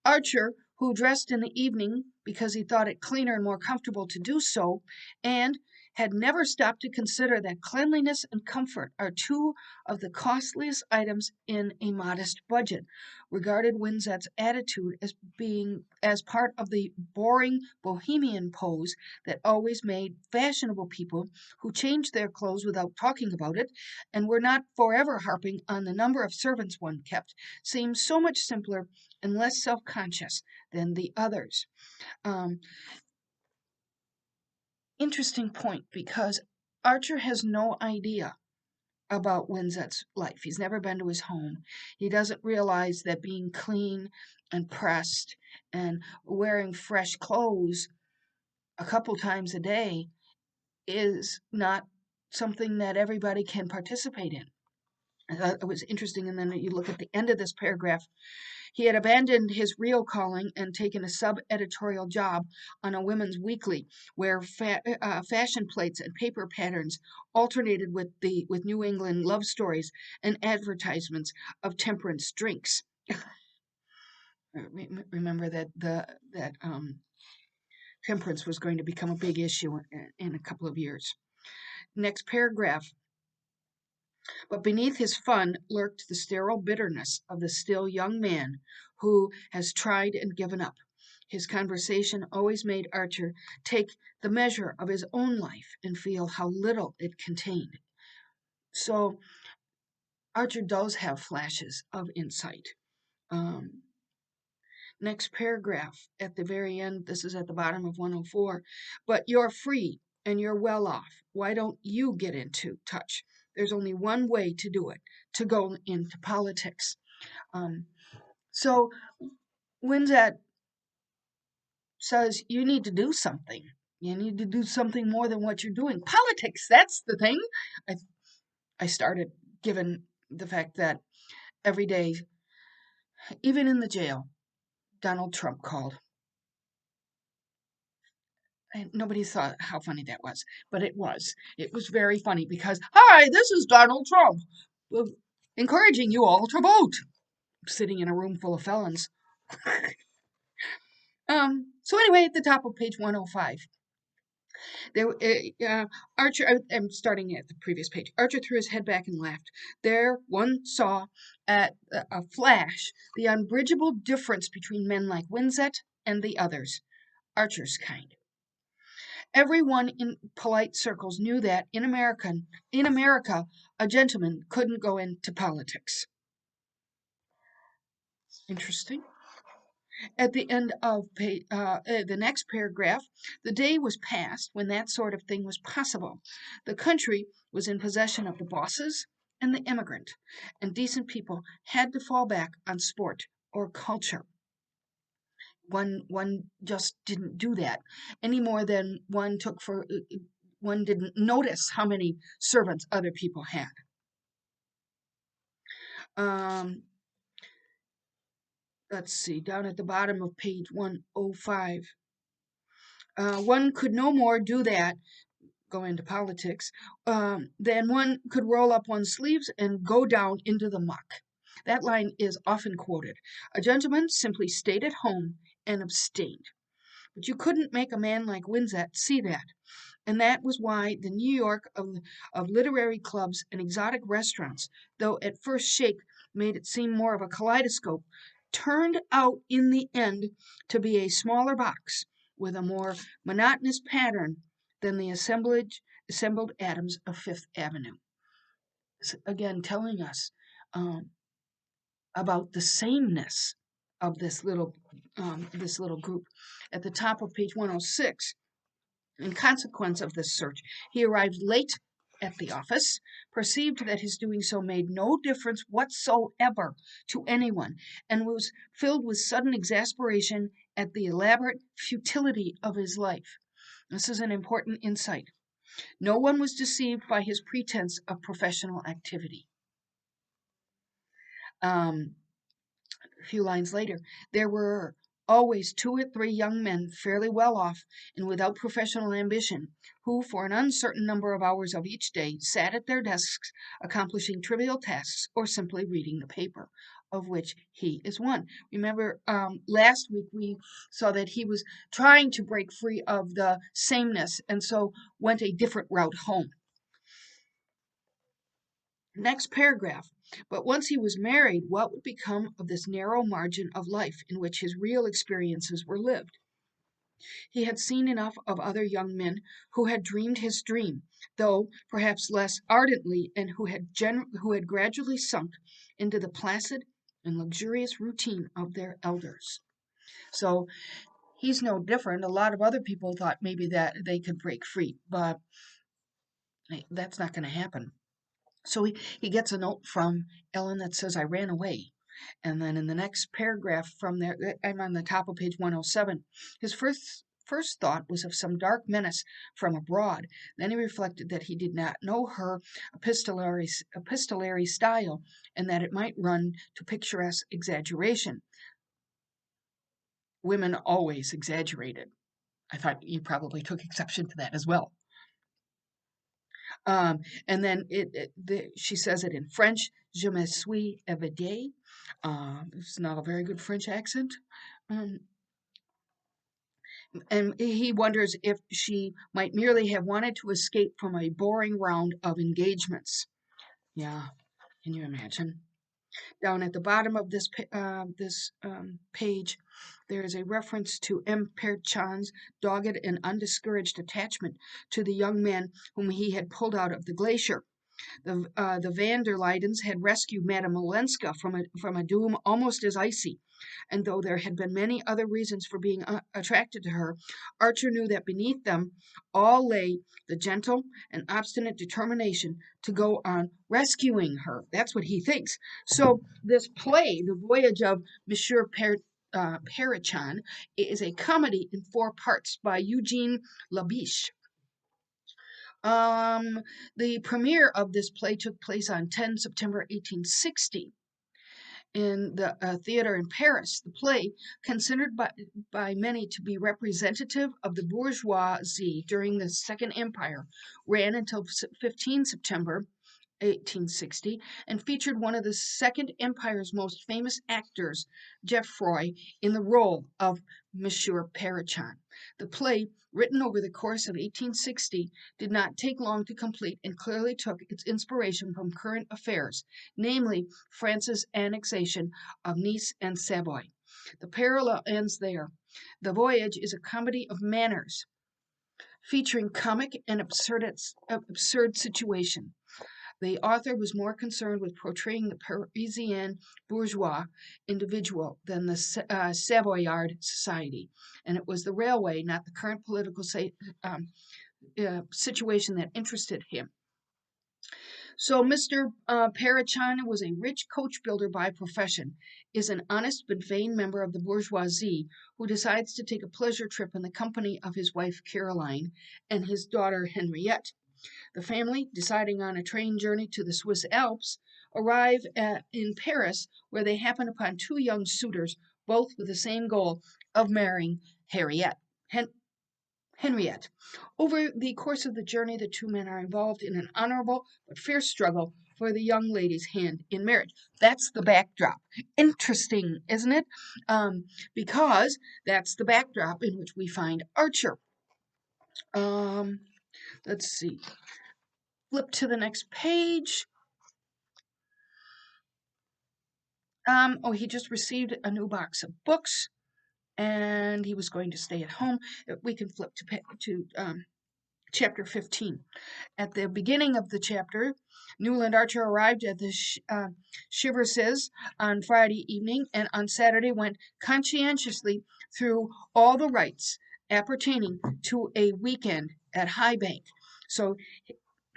[SPEAKER 1] Archer, who dressed in the evening because he thought it cleaner and more comfortable to do so, and had never stopped to consider that cleanliness and comfort are two of the costliest items in a modest budget, regarded Winsett's attitude as being as part of the boring bohemian pose that always made fashionable people who changed their clothes without talking about it and were not forever harping on the number of servants one kept seem so much simpler and less self-conscious than the others. Um, Interesting point because Archer has no idea about Winsett's life. He's never been to his home. He doesn't realize that being clean and pressed and wearing fresh clothes a couple times a day is not something that everybody can participate in. I thought it was interesting. And then you look at the end of this paragraph. He had abandoned his real calling and taken a sub-editorial job on a women's weekly where fashion plates and paper patterns alternated with New England love stories and advertisements of temperance drinks. Remember that temperance was going to become a big issue in a couple of years. Next paragraph. But beneath his fun lurked the sterile bitterness of the still young man who has tried and given up. His conversation always made Archer take the measure of his own life and feel how little it contained. So Archer does have flashes of insight. Um, Next paragraph at the very end, this is at the bottom of 104. But you're free and you're well off. Why don't you get into touch? There's only one way to do it, to go into politics. So Winsett says you need to do something. You need to do something more than what you're doing. Politics, that's the thing. I started given the fact that every day, even in the jail, Donald Trump called. And nobody thought how funny that was, but it was. It was very funny because, hi, this is Donald Trump, encouraging you all to vote, sitting in a room full of felons. So anyway, at the top of page 105, Archer, I'm starting at the previous page. Archer threw his head back and laughed. There one saw at a flash the unbridgeable difference between men like Winsett and the others, Archer's kind. Everyone in polite circles knew that in America, a gentleman couldn't go into politics. Interesting. At the end of the next paragraph, the day was past when that sort of thing was possible. The country was in possession of the bosses and the immigrant, and decent people had to fall back on sport or culture. One just didn't do that any more than one didn't notice how many servants other people had. Um, let's see, down at the bottom of page 105. One could no more do that, go into politics, than one could roll up one's sleeves and go down into the muck. That line is often quoted. A gentleman simply stayed at home and abstained. But you couldn't make a man like Winsett see that. And that was why the New York of literary clubs and exotic restaurants, though at first shake made it seem more of a kaleidoscope, turned out in the end to be a smaller box with a more monotonous pattern than the assembled atoms of Fifth Avenue. Again, telling us about the sameness of this little group. At the top of page 106, in consequence of this search, he arrived late at the office, perceived that his doing so made no difference whatsoever to anyone, and was filled with sudden exasperation at the elaborate futility of his life. This is an important insight. No one was deceived by his pretense of professional activity. A few lines later, there were always 2 or 3 young men fairly well off and without professional ambition, who for an uncertain number of hours of each day sat at their desks accomplishing trivial tasks or simply reading the paper, of which he is one. Remember, last week we saw that he was trying to break free of the sameness and so went a different route home. Next paragraph. But once he was married, what would become of this narrow margin of life in which his real experiences were lived? He had seen enough of other young men who had dreamed his dream, though perhaps less ardently, and who had gradually sunk into the placid and luxurious routine of their elders. So he's no different. A lot of other people thought maybe that they could break free, but that's not going to happen. So he gets a note from Ellen that says, I ran away. And then in the next paragraph from there, I'm on the top of page 107. His first first thought was of some dark menace from abroad. Then he reflected that he did not know her epistolary style, and that it might run to picturesque exaggeration. Women always exaggerated. I thought you probably took exception to that as well. And then she says it in French, Je me suis évadée. It's not a very good French accent. Um, and he wonders if she might merely have wanted to escape from a boring round of engagements. Yeah, can you imagine? Down at the bottom of this page, there is a reference to M. Perchan's dogged and undiscouraged attachment to the young man whom he had pulled out of the glacier. The van der Luydens had rescued Madame Olenska from a doom almost as icy, and though there had been many other reasons for being attracted to her, Archer knew that beneath them all lay the gentle and obstinate determination to go on rescuing her. That's what he thinks. So this play, The Voyage of Monsieur Perichan, is a comedy in 4 parts by Eugene Labiche. The premiere of this play took place on 10 September 1860 in the theater in Paris. The play, considered by many to be representative of the bourgeoisie during the Second Empire, ran until 15 September 1860, and featured one of the Second Empire's most famous actors, Geoffroy, in the role of Monsieur Perichan. The play, written over the course of 1860, did not take long to complete and clearly took its inspiration from current affairs, namely France's annexation of Nice and Savoy. The parallel ends there. The Voyage is a comedy of manners, featuring comic and absurd situation. The author was more concerned with portraying the Parisian bourgeois individual than the Savoyard society, and it was the railway, not the current political situation, that interested him. So Mr. Perichan was a rich coach builder by profession, is an honest but vain member of the bourgeoisie who decides to take a pleasure trip in the company of his wife Caroline and his daughter Henriette. The family, deciding on a train journey to the Swiss Alps, arrive in Paris, where they happen upon 2 young suitors, both with the same goal of marrying Henriette. Over the course of the journey, the 2 men are involved in an honorable but fierce struggle for the young lady's hand in marriage. That's the backdrop. Interesting, isn't it? Because that's the backdrop in which we find Archer. Let's see. Flip to the next page. He just received a new box of books, and he was going to stay at home. We can flip to chapter 15. At the beginning of the chapter, Newland Archer arrived at the Chiverses on Friday evening, and on Saturday went conscientiously through all the rites appertaining to a weekend at High Bank. So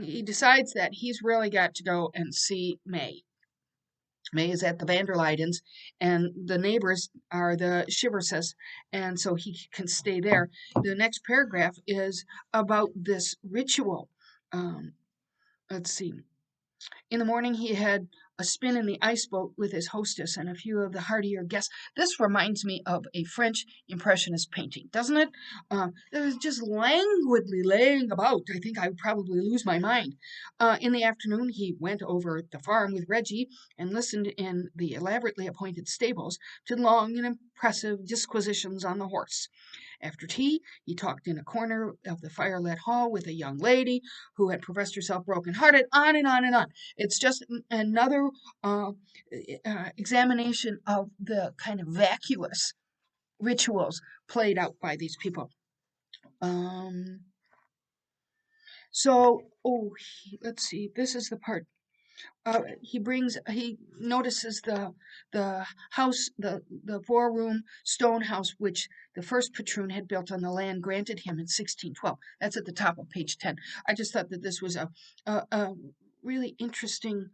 [SPEAKER 1] he decides that he's really got to go and see May. May is at the van der Luydens, and the neighbors are the Chiverses, and so he can stay there. The next paragraph is about this ritual. Let's see. In the morning, he had a spin in the ice boat with his hostess and a few of the hardier guests. This reminds me of a French Impressionist painting, doesn't it? It was just languidly laying about. I think I would probably lose my mind. In the afternoon, he went over the farm with Reggie and listened in the elaborately appointed stables to long and impressive disquisitions on the horse. After tea, he talked in a corner of the firelit hall with a young lady who had professed herself broken-hearted, on and on and on. It's just another examination of the kind of vacuous rituals played out by these people. Let's see. This is the part. He notices the house, the 4-room stone house, which the first patroon had built on the land granted him in 1612. That's at the top of page 10. I just thought that this was a really interesting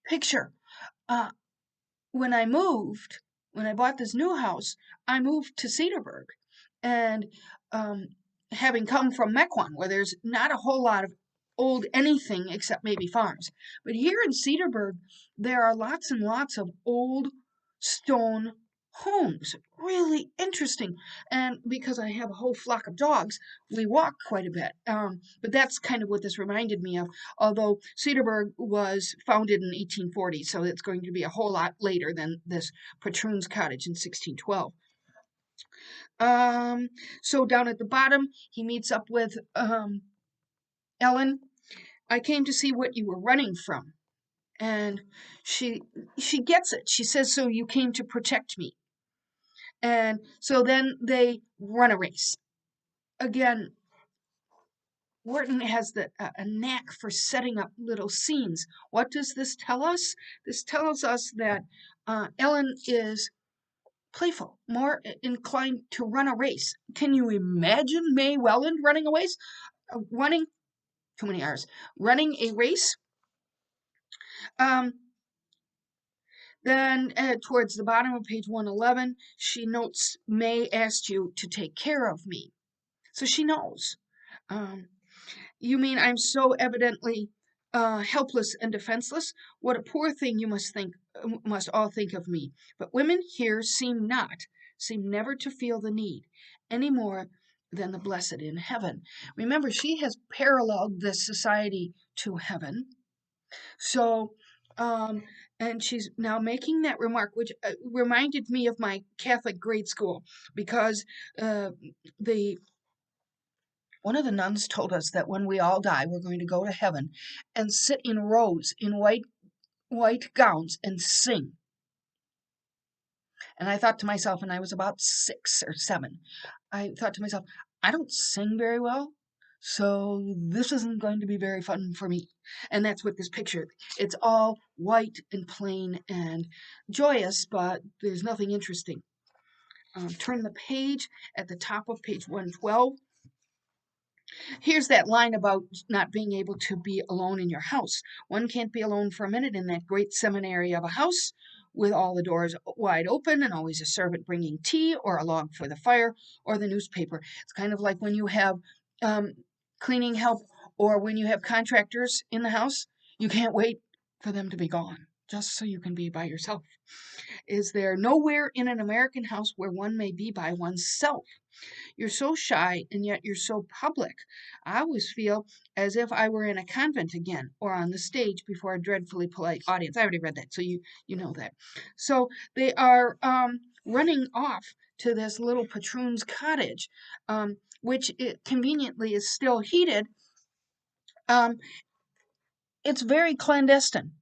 [SPEAKER 1] picture. When I bought this new house, I moved to Cedarburg, And um, having come from Mequon, where there's not a whole lot of old anything except maybe farms. But here in Cedarburg, there are lots and lots of old stone homes. Really interesting. And because I have a whole flock of dogs, we walk quite a bit. But that's kind of what this reminded me of. Although Cedarburg was founded in 1840, so it's going to be a whole lot later than this patroon's cottage in 1612. Um, so down at the bottom, he meets up with Ellen. I came to see what you were running from. And she she gets it. She says, so you came to protect me. And so then they run a race. Again, Wharton has a knack for setting up little scenes. What does this tell us? This tells us that Ellen is playful, more inclined to run a race. Can you imagine May Welland running a race? Running, too many R's, running a race? Um, then towards the bottom of page 111, she notes, May asked you to take care of me. So she knows. Um, you mean I'm so evidently helpless and defenseless? What a poor thing you must all think of me. But women here seem never to feel the need, any more than the blessed in heaven. Remember, she has paralleled this society to heaven. So, um, and she's now making that remark, which reminded me of my Catholic grade school, because uh, the one of the nuns told us that when we all die, we're going to go to heaven and sit in rows in white gowns and sing. And I thought to myself, and I was about 6 or 7, I thought to myself, I don't sing very well, so this isn't going to be very fun for me. And that's what this picture, it's all white and plain and joyous, but there's nothing interesting. Turn the page at the top of page 112. Here's that line about not being able to be alone in your house. One can't be alone for a minute in that great seminary of a house with all the doors wide open and always a servant bringing tea or a log for the fire or the newspaper. It's kind of like when you have um, cleaning help or when you have contractors in the house, you can't wait for them to be gone just so you can be by yourself. Is there nowhere in an American house where one may be by oneself? You're so shy and yet you're so public. I always feel as if I were in a convent again or on the stage before a dreadfully polite audience. I already read that, so you know that. So they are running off to this little patroon's cottage, which conveniently is still heated. Um, it's very clandestine,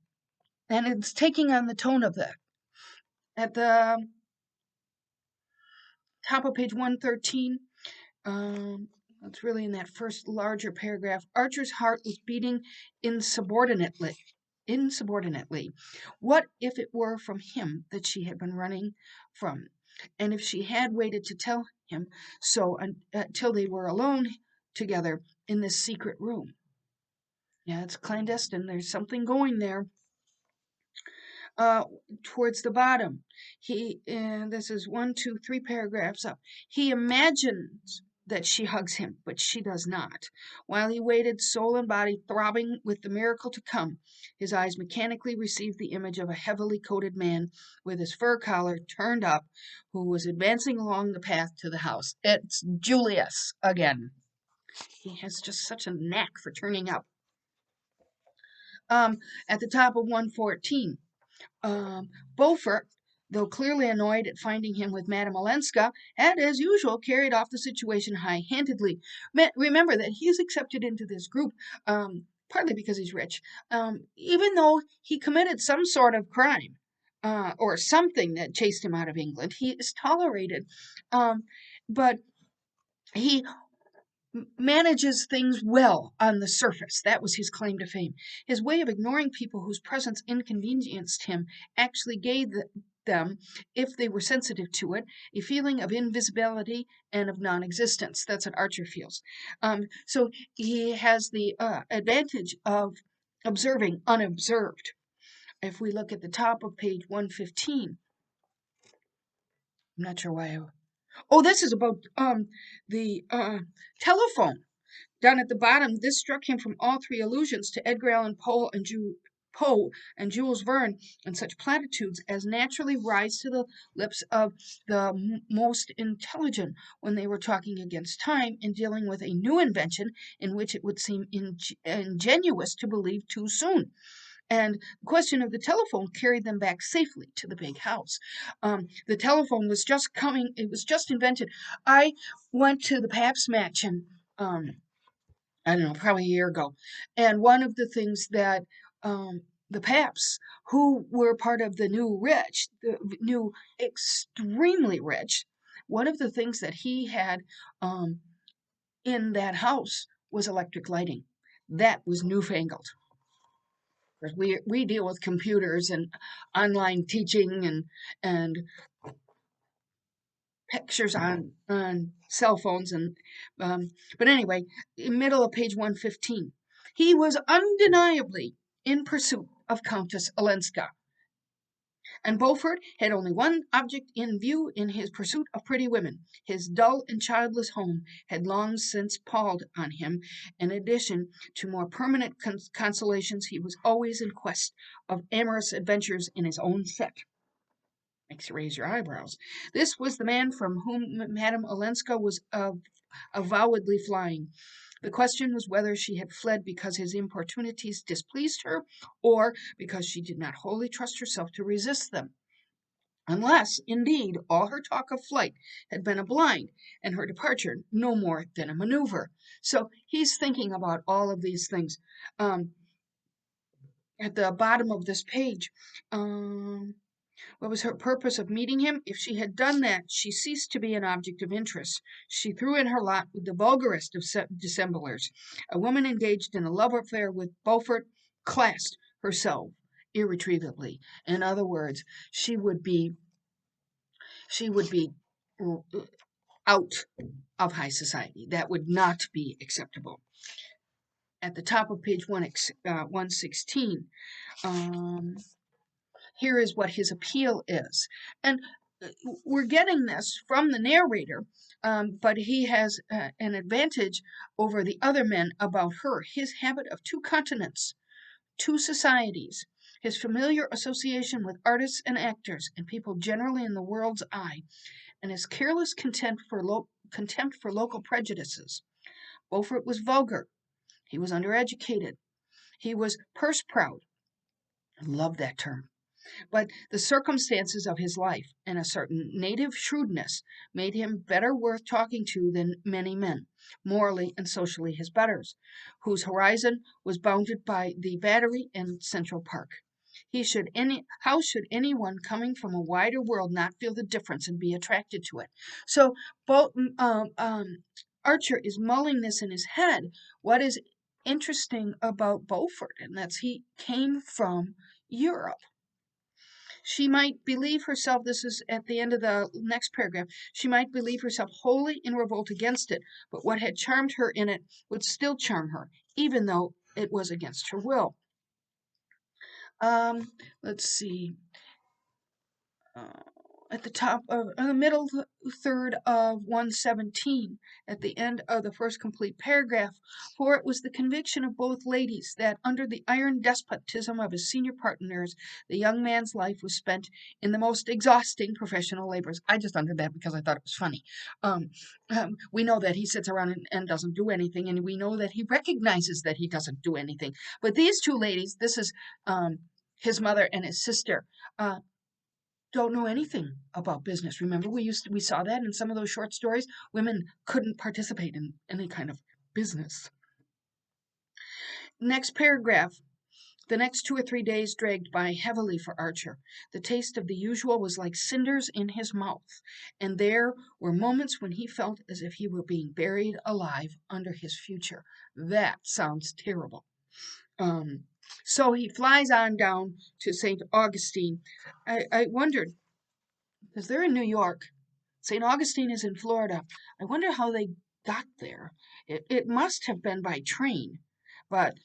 [SPEAKER 1] and it's taking on the tone of that. At the top of page 113, it's really in that first larger paragraph. Archer's heart was beating insubordinately. Insubordinately. What if it were from him that she had been running from? And if she had waited to tell him so until they were alone together in this secret room? Yeah, it's clandestine. There's something going there. uh, Towards the bottom. This is 1, 2, 3 paragraphs up. He imagines that she hugs him, but she does not. While he waited, soul and body throbbing with the miracle to come, his eyes mechanically received the image of a heavily coated man with his fur collar turned up who was advancing along the path to the house. It's Julius again. He has just such a knack for turning up. At the top of 114, Beaufort, though clearly annoyed at finding him with Madame Olenska, had, as usual, carried off the situation high-handedly. Remember that he's accepted into this group partly because he's rich, even though he committed some sort of crime or something that chased him out of England. He is tolerated, but he manages things well on the surface. That was his claim to fame. His way of ignoring people whose presence inconvenienced him actually gave them, if they were sensitive to it, a feeling of invisibility and of non-existence. That's what Archer feels. So he has the advantage of observing unobserved. If we look at the top of page 115, I'm not sure why Oh, this is about the telephone. Down at the bottom, this struck him from all three allusions to Edgar Allan Poe and Jules Verne, and such platitudes as naturally rise to the lips of the most intelligent when they were talking against time and dealing with a new invention in which it would seem ingenuous to believe too soon. And the question of the telephone carried them back safely to the big house. The telephone was just coming, it was just invented. I went to the Paps Mansion, I don't know, probably a year ago. And one of the things that the Paps, who were part of the new rich, the new extremely rich, one of the things that he had um, in that house was electric lighting. That was newfangled. We deal with computers and online teaching and pictures on cell phones and but anyway, in middle of page 115, he was undeniably in pursuit of Countess Olenska, and Beaufort had only one object in view in his pursuit of pretty women. His dull and childless home had long since palled on him. In addition to more permanent consolations, he was always in quest of amorous adventures in his own set. Makes you raise your eyebrows. This was the man from whom Madame Olenska was avowedly flying. The question was whether she had fled because his importunities displeased her, or because she did not wholly trust herself to resist them. Unless, indeed, all her talk of flight had been a blind, and her departure no more than a maneuver. So he's thinking about all of these things. Um, at the bottom of this page, what was her purpose of meeting him? If she had done that, she ceased to be an object of interest. She threw in her lot with the vulgarest of dissemblers. A woman engaged in a love affair with Beaufort classed herself irretrievably. In other words, she would be out of high society. That would not be acceptable. At the top of page 116, um, here is what his appeal is. And we're getting this from the narrator, but he has an advantage over the other men about her. His habit of two continents, two societies, his familiar association with artists and actors and people generally in the world's eye, and his careless contempt for local prejudices. Beaufort was vulgar. He was undereducated. He was purse proud. I love that term. But the circumstances of his life and a certain native shrewdness made him better worth talking to than many men, morally and socially his betters, whose horizon was bounded by the Battery and Central Park. How should anyone coming from a wider world not feel the difference and be attracted to it? So, both, Archer is mulling this in his head. What is interesting about Beaufort, and that's he came from Europe. She might believe herself, this is at the end of the next paragraph, she might believe herself wholly in revolt against it, but what had charmed her in it would still charm her, even though it was against her will. Let's see. Uh, at the top of the middle third of 117, at the end of the first complete paragraph, for it was the conviction of both ladies that under the iron despotism of his senior partners, the young man's life was spent in the most exhausting professional labors. I just underlined that because I thought it was funny. We know that he sits around and doesn't do anything, and we know that he recognizes that he doesn't do anything. But these two ladies, this is his mother and his sister, don't know anything about business. Remember, we saw that in some of those short stories. Women couldn't participate in any kind of business. Next paragraph. The next 2 or 3 days dragged by heavily for Archer. The taste of the usual was like cinders in his mouth, and there were moments when he felt as if he were being buried alive under his future. That sounds terrible. So he flies on down to St. Augustine. I wondered, because they're in New York. St. Augustine is in Florida. I wonder how they got there. It must have been by train, but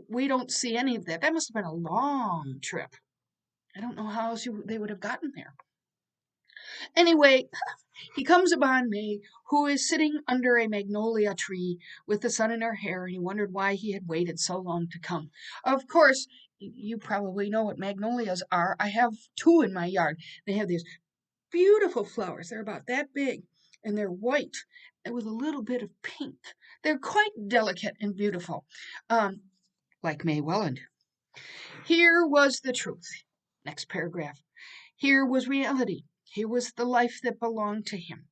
[SPEAKER 1] we don't see any of that. That must have been a long trip. I don't know how else they would have gotten there. Anyway, he comes upon May, who is sitting under a magnolia tree with the sun in her hair, and he wondered why he had waited so long to come. Of course, you probably know what magnolias are. I have two in my yard. They have these beautiful flowers. They're about that big, and they're white and with a little bit of pink. They're quite delicate and beautiful, like May Welland. Here was the truth. Next paragraph. Here was reality. Here was the life that belonged to him.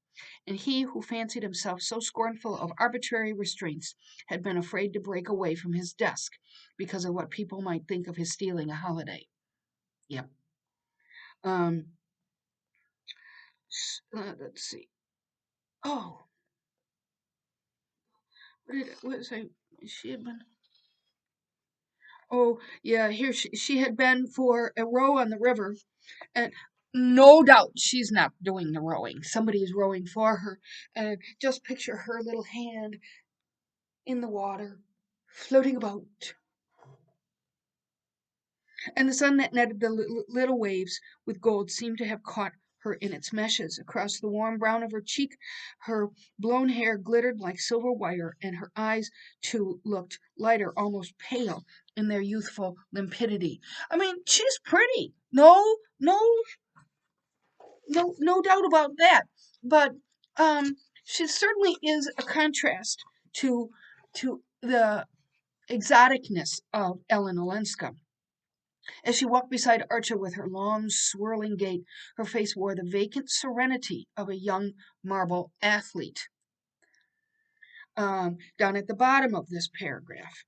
[SPEAKER 1] And he who fancied himself so scornful of arbitrary restraints had been afraid to break away from his desk because of what people might think of his stealing a holiday. Yep. Um, let's see. Oh, what did I? She had been. Oh, yeah. Here she had been for a row on the river, and no doubt she's not doing the rowing. Somebody is rowing for her, and just picture her little hand in the water, floating about, and the sun that netted the little waves with gold seemed to have caught her in its meshes. Across the warm brown of her cheek, her blown hair glittered like silver wire, and her eyes, too, looked lighter, almost pale, in their youthful limpidity. I mean, she's pretty. No doubt about that. But she certainly is a contrast to the exoticness of Ellen Olenska. As she walked beside Archer with her long, swirling gait, her face wore the vacant serenity of a young marble athlete. Down at the bottom of this paragraph,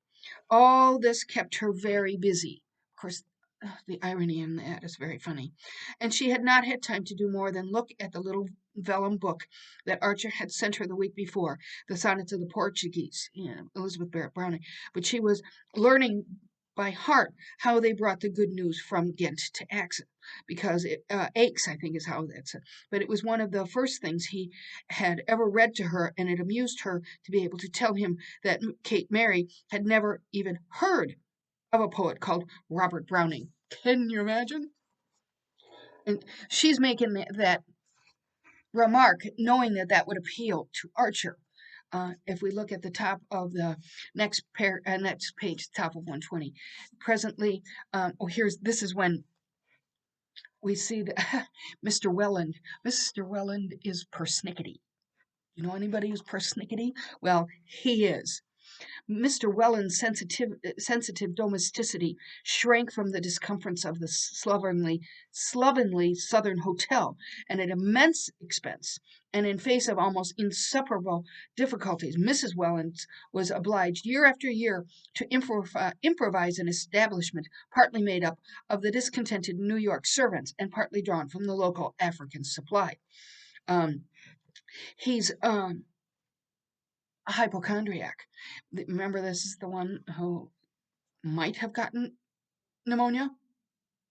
[SPEAKER 1] all this kept her very busy. Of course, the irony in that is very funny. And she had not had time to do more than look at the little vellum book that Archer had sent her the week before, the Sonnets of the Portuguese, Elizabeth Barrett Browning. But she was learning by heart how they brought the good news from Ghent to Aix, because Aix, I think, is how that's it. But it was one of the first things he had ever read to her, and it amused her to be able to tell him that Kate Mary had never even heard of a poet called Robert Browning. Can you imagine? And she's making that remark knowing that that would appeal to Archer. If we look at the top of the next page, top of 120, presently, this is when we see that Mr. Welland. Mr. Welland is persnickety. You know anybody who's persnickety? Well, he is. Mr. Welland's sensitive domesticity shrank from the discomforts of the slovenly southern hotel, and at immense expense, and in face of almost insuperable difficulties, Mrs. Welland was obliged year after year to improvise an establishment partly made up of the discontented New York servants and partly drawn from the local African supply. Um, he's a hypochondriac. Remember, this is the one who might have gotten pneumonia,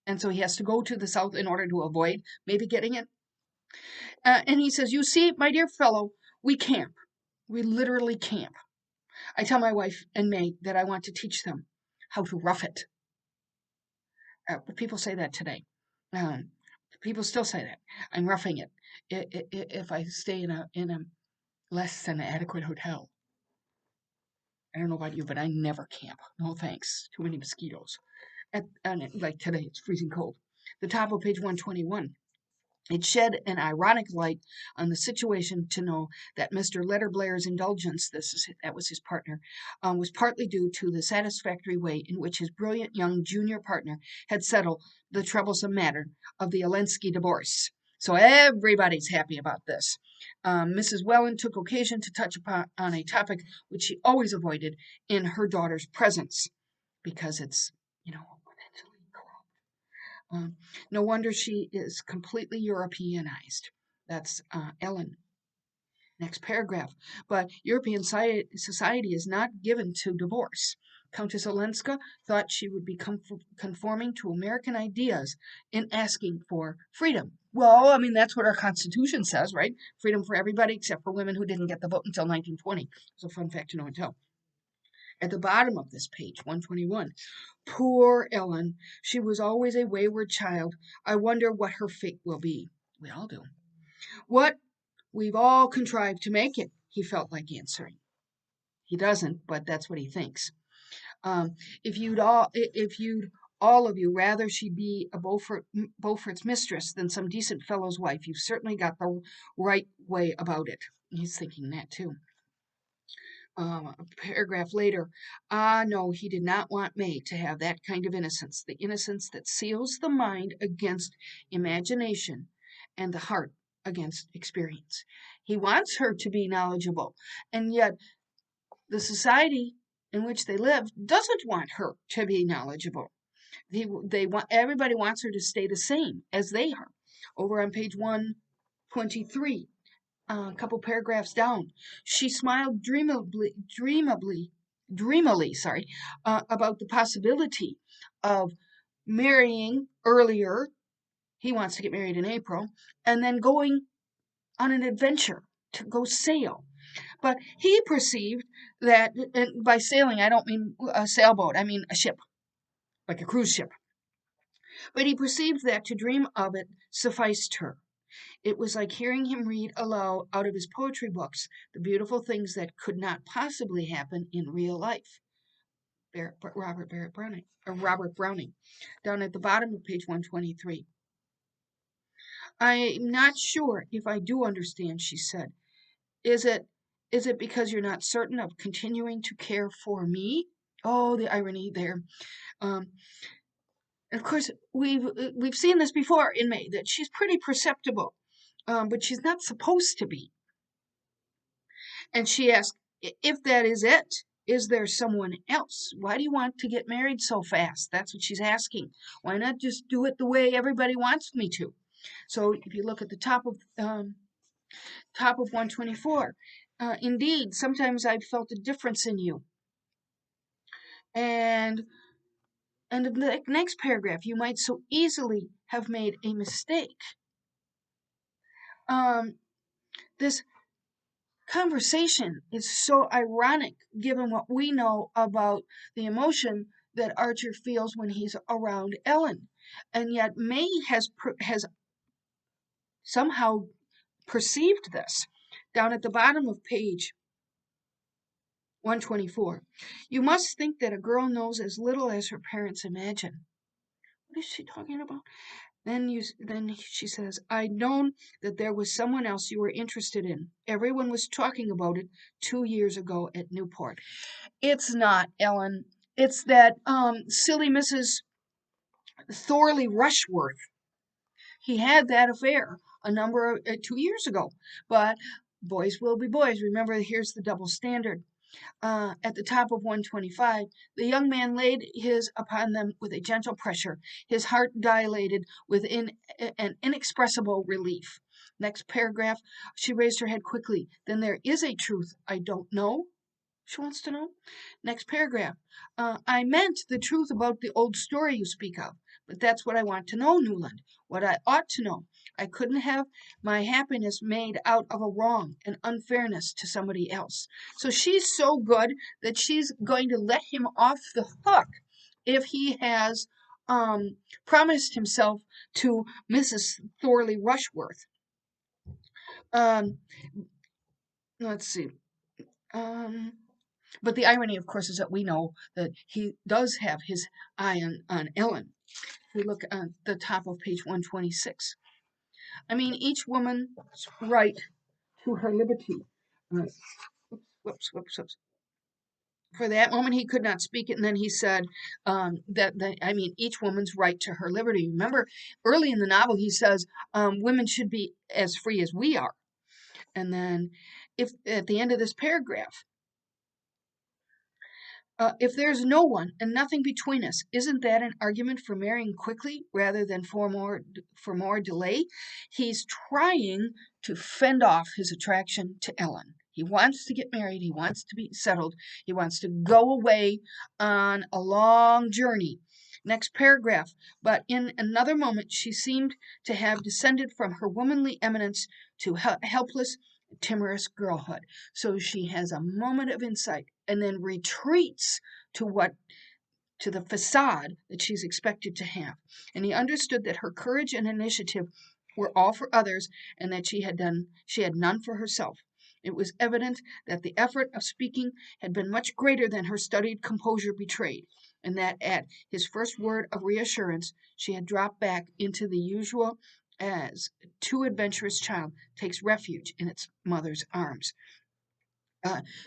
[SPEAKER 1] and so he has to go to the south in order to avoid maybe getting it. And he says, "You see, my dear fellow, we camp. We literally camp. I tell my wife and May that I want to teach them how to rough it." But people say that today. Um, People still say that. I'm roughing it if I stay in a less than adequate hotel. I don't know about you, but I never camp. No thanks. Too many mosquitoes. And like today, it's freezing cold. The top of page 121. It shed an ironic light on the situation to know that Mr. Letterblair's indulgence, that was his partner, was partly due to the satisfactory way in which his brilliant young junior partner had settled the troublesome matter of the Olenski divorce. So everybody's happy about this. Mrs. Welland took occasion to touch upon a topic which she always avoided in her daughter's presence, because it's, potentially corrupt. No wonder she is completely Europeanized. That's Ellen. Next paragraph. But European society is not given to divorce. Countess Olenska thought she would be conforming to American ideas in asking for freedom. Well, I mean, that's what our Constitution says, right? Freedom for everybody except for women who didn't get the vote until 1920. It's a fun fact to know and tell. At the bottom of this page, 121. Poor Ellen. She was always a wayward child. I wonder what her fate will be. We all do. What we've all contrived to make it, he felt like answering. He doesn't, but that's what he thinks. Um, if you'd all of you rather she'd be a Beaufort's mistress than some decent fellow's wife, you've certainly got the right way about it. He's thinking that too. A paragraph later, no, he did not want May to have that kind of innocence, the innocence that seals the mind against imagination and the heart against experience. He wants her to be knowledgeable, and yet the society in which they live doesn't want her to be knowledgeable. They want everybody wants her to stay the same as they are. Over on page 123, a couple paragraphs down, she smiled dreamily, about the possibility of marrying earlier. He wants to get married in April, and then going on an adventure to go sail. But he perceived that, and by sailing, I don't mean a sailboat, I mean a ship, like a cruise ship. But he perceived that to dream of it sufficed her. It was like hearing him read aloud out of his poetry books the beautiful things that could not possibly happen in real life. Robert Browning, down at the bottom of page 123. I'm not sure if I do understand, she said. Is it because you're not certain of continuing to care for me? Oh, the irony there. Um, and of course, we've seen this before in May that she's pretty perceptible, but she's not supposed to be. And she asked, if that is it, is there someone else? Why do you want to get married so fast? That's what she's asking. Why not just do it the way everybody wants me to? So if you look at the top of 124, indeed, sometimes I've felt a difference in you. And in the next paragraph, you might so easily have made a mistake. This conversation is so ironic given what we know about the emotion that Archer feels when he's around Ellen. And yet May has somehow perceived this. Down at the bottom of page 124. You must think that a girl knows as little as her parents imagine. What is she talking about? Then she says, I'd known that there was someone else you were interested in. Everyone was talking about it 2 years ago at Newport. It's not, Ellen. It's that silly Mrs. Thorley Rushworth. He had that affair 2 years ago. But boys will be boys. Remember, here's the double standard. At the top of 125, the young man laid his upon them with a gentle pressure, his heart dilated with an inexpressible relief. Next paragraph, she raised her head quickly. Then there is a truth I don't know? She wants to know. Next paragraph. I meant the truth about the old story you speak of, but that's what I want to know, Newland. What I ought to know. I couldn't have my happiness made out of a wrong and unfairness to somebody else. So she's so good that she's going to let him off the hook if he has promised himself to Mrs. Thorley Rushworth. Let's see. But the irony, of course, is that we know that he does have his eye on Ellen. If we look at the top of page 126. I mean, each woman's right to her liberty. Whoops. For that moment, he could not speak it, and then he said each woman's right to her liberty. Remember, early in the novel, he says women should be as free as we are. And then, if at the end of this paragraph, if there's no one and nothing between us, isn't that an argument for marrying quickly rather than for more delay? He's trying to fend off his attraction to Ellen. He wants to get married. He wants to be settled. He wants to go away on a long journey. Next paragraph. But in another moment, she seemed to have descended from her womanly eminence to helpless, timorous girlhood. So she has a moment of insight and then retreats to the facade that she's expected to have. And he understood that her courage and initiative were all for others, and that she had none for herself. It was evident that the effort of speaking had been much greater than her studied composure betrayed, and that at his first word of reassurance she had dropped back into the usual as a too adventurous child takes refuge in its mother's arms.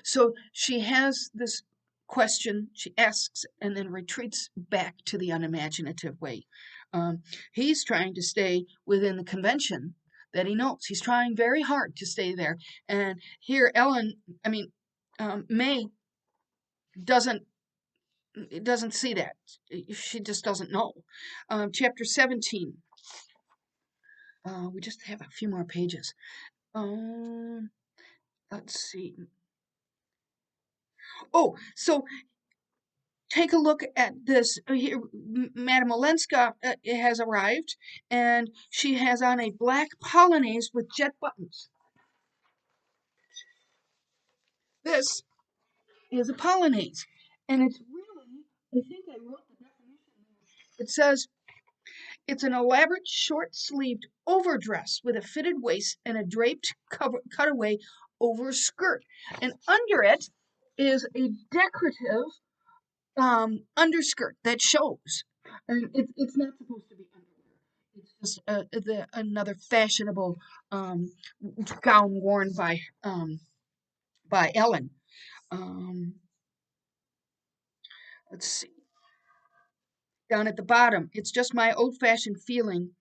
[SPEAKER 1] So she has this question, she asks, and then retreats back to the unimaginative way. Um, he's trying to stay within the convention that he knows. He's trying very hard to stay there. And here, May doesn't see that. She just doesn't know. Chapter 17. We just have a few more pages. Let's see. Oh, so take a look at this. Here, Madame Olenska has arrived, and she has on a black polonaise with jet buttons. This is a polonaise, and it's really, I think I wrote the definition there. It says, it's an elaborate short-sleeved overdress with a fitted waist and a draped cutaway over skirt. And under it is a decorative underskirt that shows. And it's not supposed to be underwear. It's just another fashionable gown worn by Ellen. Um, let's see. Down at the bottom, it's just my old-fashioned feeling.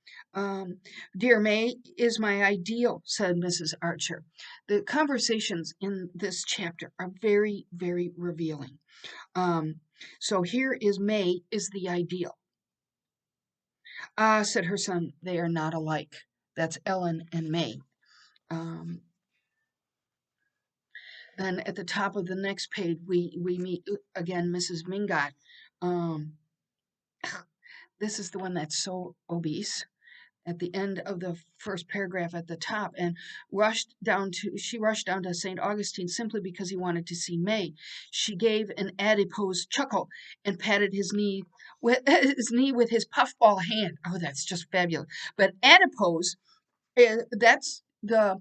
[SPEAKER 1] Dear May is my ideal, said Mrs. Archer. The conversations in this chapter are very, very revealing. So here is May is the ideal. Ah, said her son, they are not alike. That's Ellen and May. Um, then at the top of the next page, we meet again Mrs. Mingot. Um, this is the one that's so obese. At the end of the first paragraph at the top, and she rushed down to St. Augustine simply because he wanted to see May. She gave an adipose chuckle and patted his knee with his puffball hand. Oh, that's just fabulous. But adipose, that's the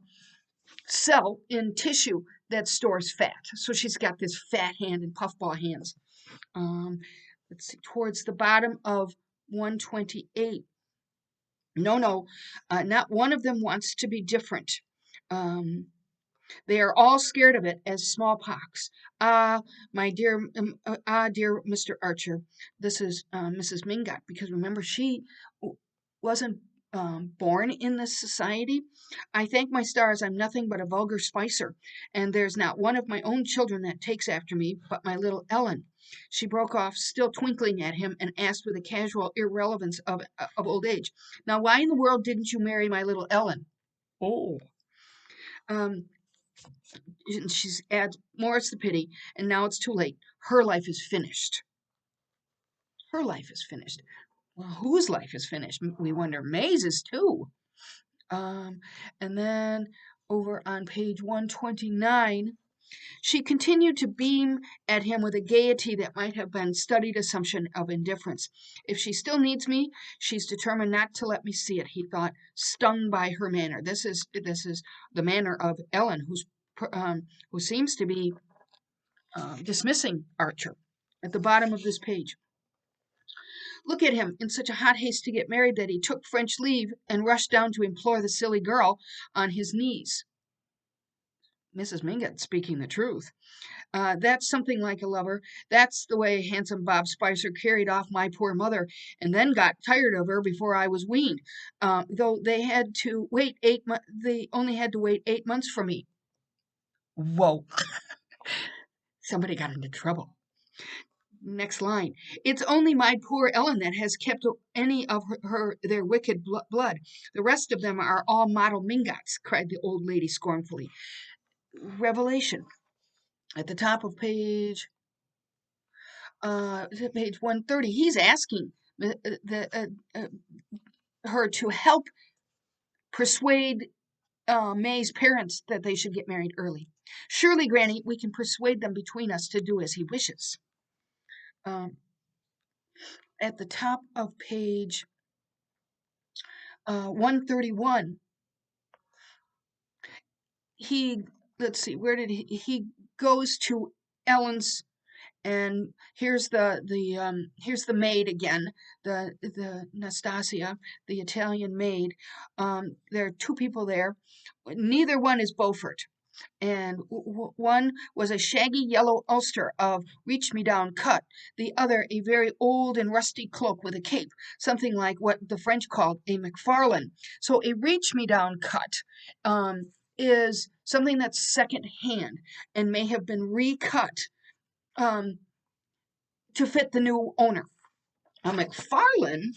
[SPEAKER 1] cell in tissue that stores fat. So she's got this fat hand and puffball hands. Um, let's see, towards the bottom of 128. No, not one of them wants to be different. Um, they are all scared of it as smallpox. Ah, dear Mr. Archer, this is Mrs. Mingot, because remember, she wasn't born in this society. I thank my stars I'm nothing but a vulgar spicer, and there's not one of my own children that takes after me but my little Ellen. She broke off, still twinkling at him, and asked with a casual irrelevance of old age, now why in the world didn't you marry my little Ellen? Oh. Um, and she adds, more's the pity, and now it's too late. Her life is finished. Her life is finished. Well, whose life is finished? We wonder. May's is too. And then over on page 129, she continued to beam at him with a gaiety that might have been studied assumption of indifference. If she still needs me, she's determined not to let me see it, he thought, stung by her manner. This is the manner of Ellen, who seems to be dismissing Archer. At the bottom of this page. Look at him, in such a hot haste to get married that he took French leave and rushed down to implore the silly girl on his knees. Mrs. Mingot speaking the truth. That's something like a lover. That's the way handsome Bob Spicer carried off my poor mother, and then got tired of her before I was weaned. Though they had to wait they only had to wait 8 months for me. Whoa! Somebody got into trouble. Next line. It's only my poor Ellen that has kept any of their wicked blood. The rest of them are all model Mingots, cried the old lady scornfully. Revelation. At the top of page 130, he's asking her to help persuade May's parents that they should get married early. Surely, Granny, we can persuade them between us to do as he wishes. At the top of page 131, let's see, where did he goes to Ellen's, and here's the maid again, the Nastasia, the Italian maid. There are two people there. Neither one is Beaufort, and one was a shaggy yellow ulster of reach-me-down cut, the other a very old and rusty cloak with a cape, something like what the French called a McFarlane. So a reach-me-down cut is something that's second-hand and may have been recut um, to fit the new owner. A McFarlane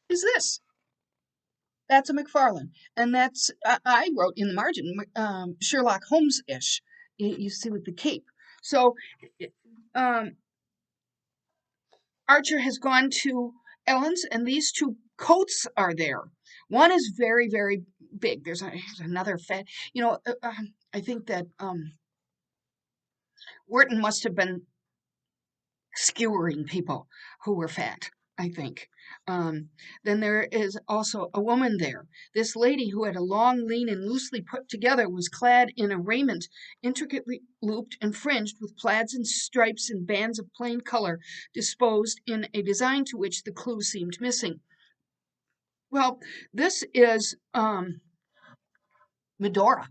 [SPEAKER 1] is this. That's a McFarlane, and that's I wrote in the margin Sherlock Holmes-ish. You see with the cape. So um, Archer has gone to Ellen's, and these two coats are there. One is very, very big. There's another fat. I think that Wharton must have been skewering people who were fat, I think. Then there is also a woman there. This lady, who had a long, lean, and loosely put together, was clad in a raiment intricately looped and fringed with plaids and stripes and bands of plain color, disposed in a design to which the clue seemed missing. Well, this is Medora.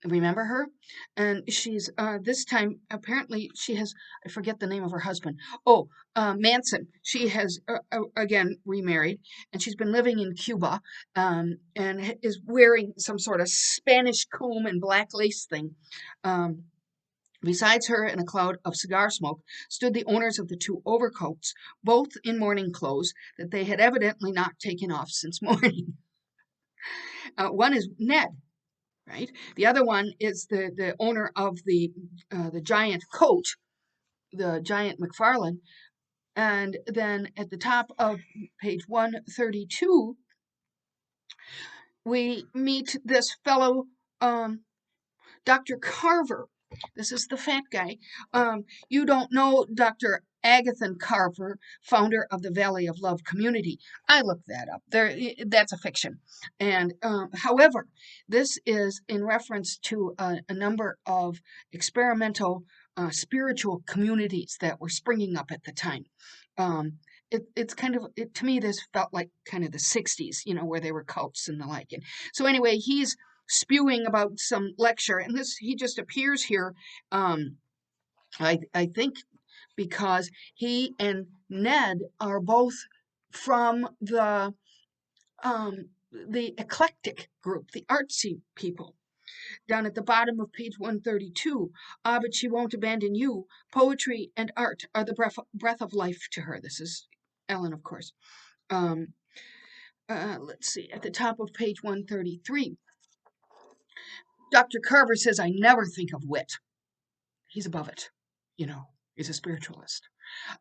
[SPEAKER 1] Remember her? And she's this time apparently she has, I forget the name of her husband. Oh, Manson. She has again remarried, and she's been living in Cuba, and is wearing some sort of Spanish comb and black lace thing. Besides her, in a cloud of cigar smoke, stood the owners of the two overcoats, both in morning clothes that they had evidently not taken off since morning. One is Ned, right? The other one is the owner of the giant coat, the giant McFarlane. And then at the top of page 132, we meet this fellow, Dr. Carver. This is the fat guy. You don't know Dr. Agathan Carver, founder of the Valley of Love community. I looked that up. That's a fiction. And however, this is in reference to a number of experimental spiritual communities that were springing up at the time. It's kind of, to me, this felt like kind of the 60s, where they were cults and the like. And so anyway, he's spewing about some lecture, and he just appears here. I think because he and Ned are both from the eclectic group, the artsy people. Down at the bottom of page 132, but she won't abandon you. Poetry and art are the breath of life to her. This is Ellen, of course. Let's see, at the top of page 133, Dr. Carver says, I never think of wit. He's above it, he's a spiritualist.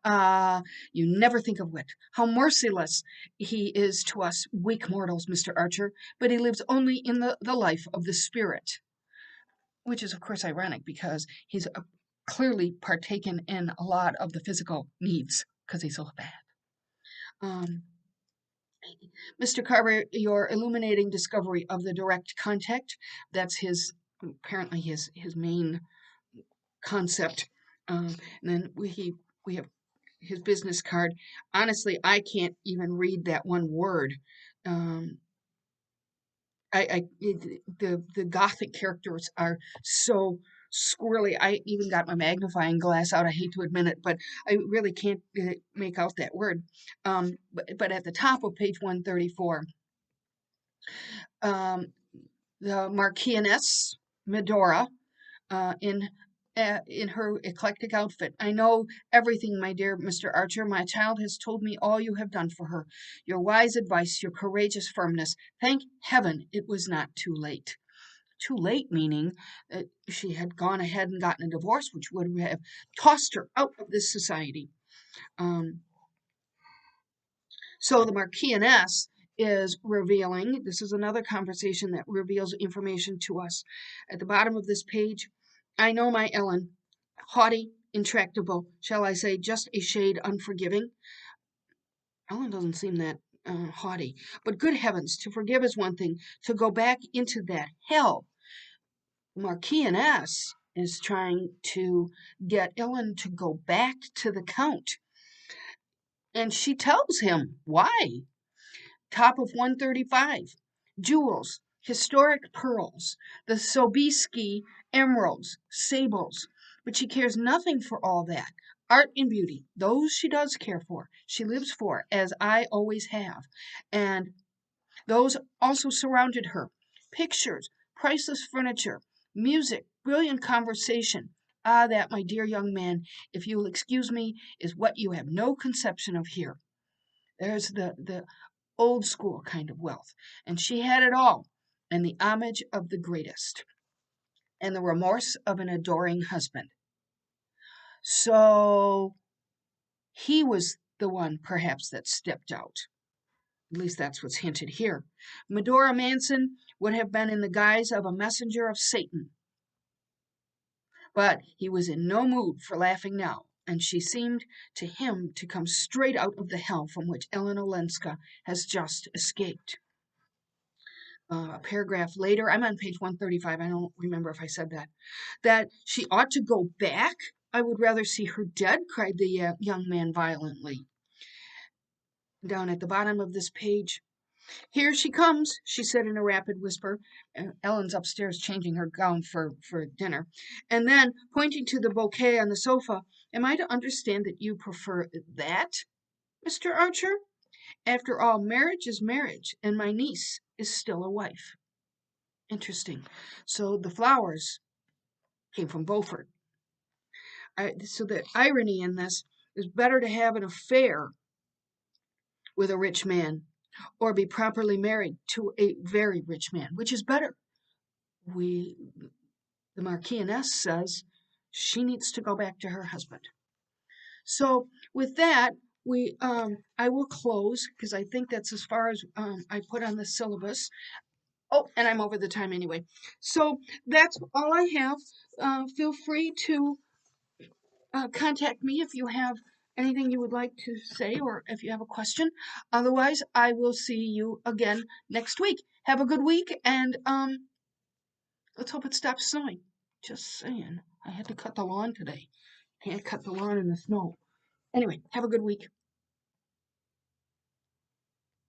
[SPEAKER 1] You never think of wit. How merciless he is to us weak mortals, Mr. Archer, but he lives only in the life of the spirit. Which is, of course, ironic because he's clearly partaken in a lot of the physical needs because he's so bad. Mr. Carver, your illuminating discovery of the direct contact, that's apparently his main concept. And then we have his business card. Honestly, I can't even read that one word. The Gothic characters are so squirrely. I even got my magnifying glass out. I hate to admit it, but I really can't make out that word. But at the top of page 134, the Marchioness Medora, in her eclectic outfit. I know everything, my dear Mr. Archer. My child has told me all you have done for her. Your wise advice, your courageous firmness. Thank heaven it was not too late. Too late, meaning that she had gone ahead and gotten a divorce, which would have tossed her out of this society. So the Marchioness is revealing, this is another conversation that reveals information to us. At the bottom of this page, I know my Ellen, haughty, intractable, shall I say just a shade unforgiving. Ellen doesn't seem that haughty. But good heavens, to forgive is one thing. To go back into that hell. The Marchioness is trying to get Ellen to go back to the Count. And she tells him why. Top of 135. Jewels, historic pearls, the Sobieski emeralds, sables. But she cares nothing for all that. Art and beauty, those she does care for. She lives for, as I always have. And those also surrounded her. Pictures, priceless furniture, music, brilliant conversation. Ah, that, my dear young man, if you will excuse me, is what you have no conception of here. There's the old school kind of wealth. And she had it all, and the homage of the greatest, and the remorse of an adoring husband. So he was the one, perhaps, that stepped out. At least that's what's hinted here. Medora Manson would have been in the guise of a messenger of Satan, but he was in no mood for laughing now, and she seemed to him to come straight out of the hell from which Ellen Olenska has just escaped. A paragraph later, I'm on page 135, I don't remember if I said that she ought to go back. I would rather see her dead, cried the young man violently. Down at the bottom of this page, here she comes, she said in a rapid whisper. Ellen's upstairs changing her gown for dinner. And then, pointing to the bouquet on the sofa, am I to understand that you prefer that, Mr. Archer? After all, marriage is marriage, and my niece is still a wife. Interesting. So the flowers came from Beaufort. So the irony in this is better to have an affair with a rich man or be properly married to a very rich man. Which is better? The Marchioness says she needs to go back to her husband. So with that, I will close because I think that's as far as I put on the syllabus. Oh, and I'm over the time anyway. So that's all I have. Feel free to contact me if you have anything you would like to say or if you have a question. Otherwise, I will see you again next week. Have a good week, and let's hope it stops snowing. Just saying. I had to cut the lawn today. Can't cut the lawn in the snow. Anyway, have a good week.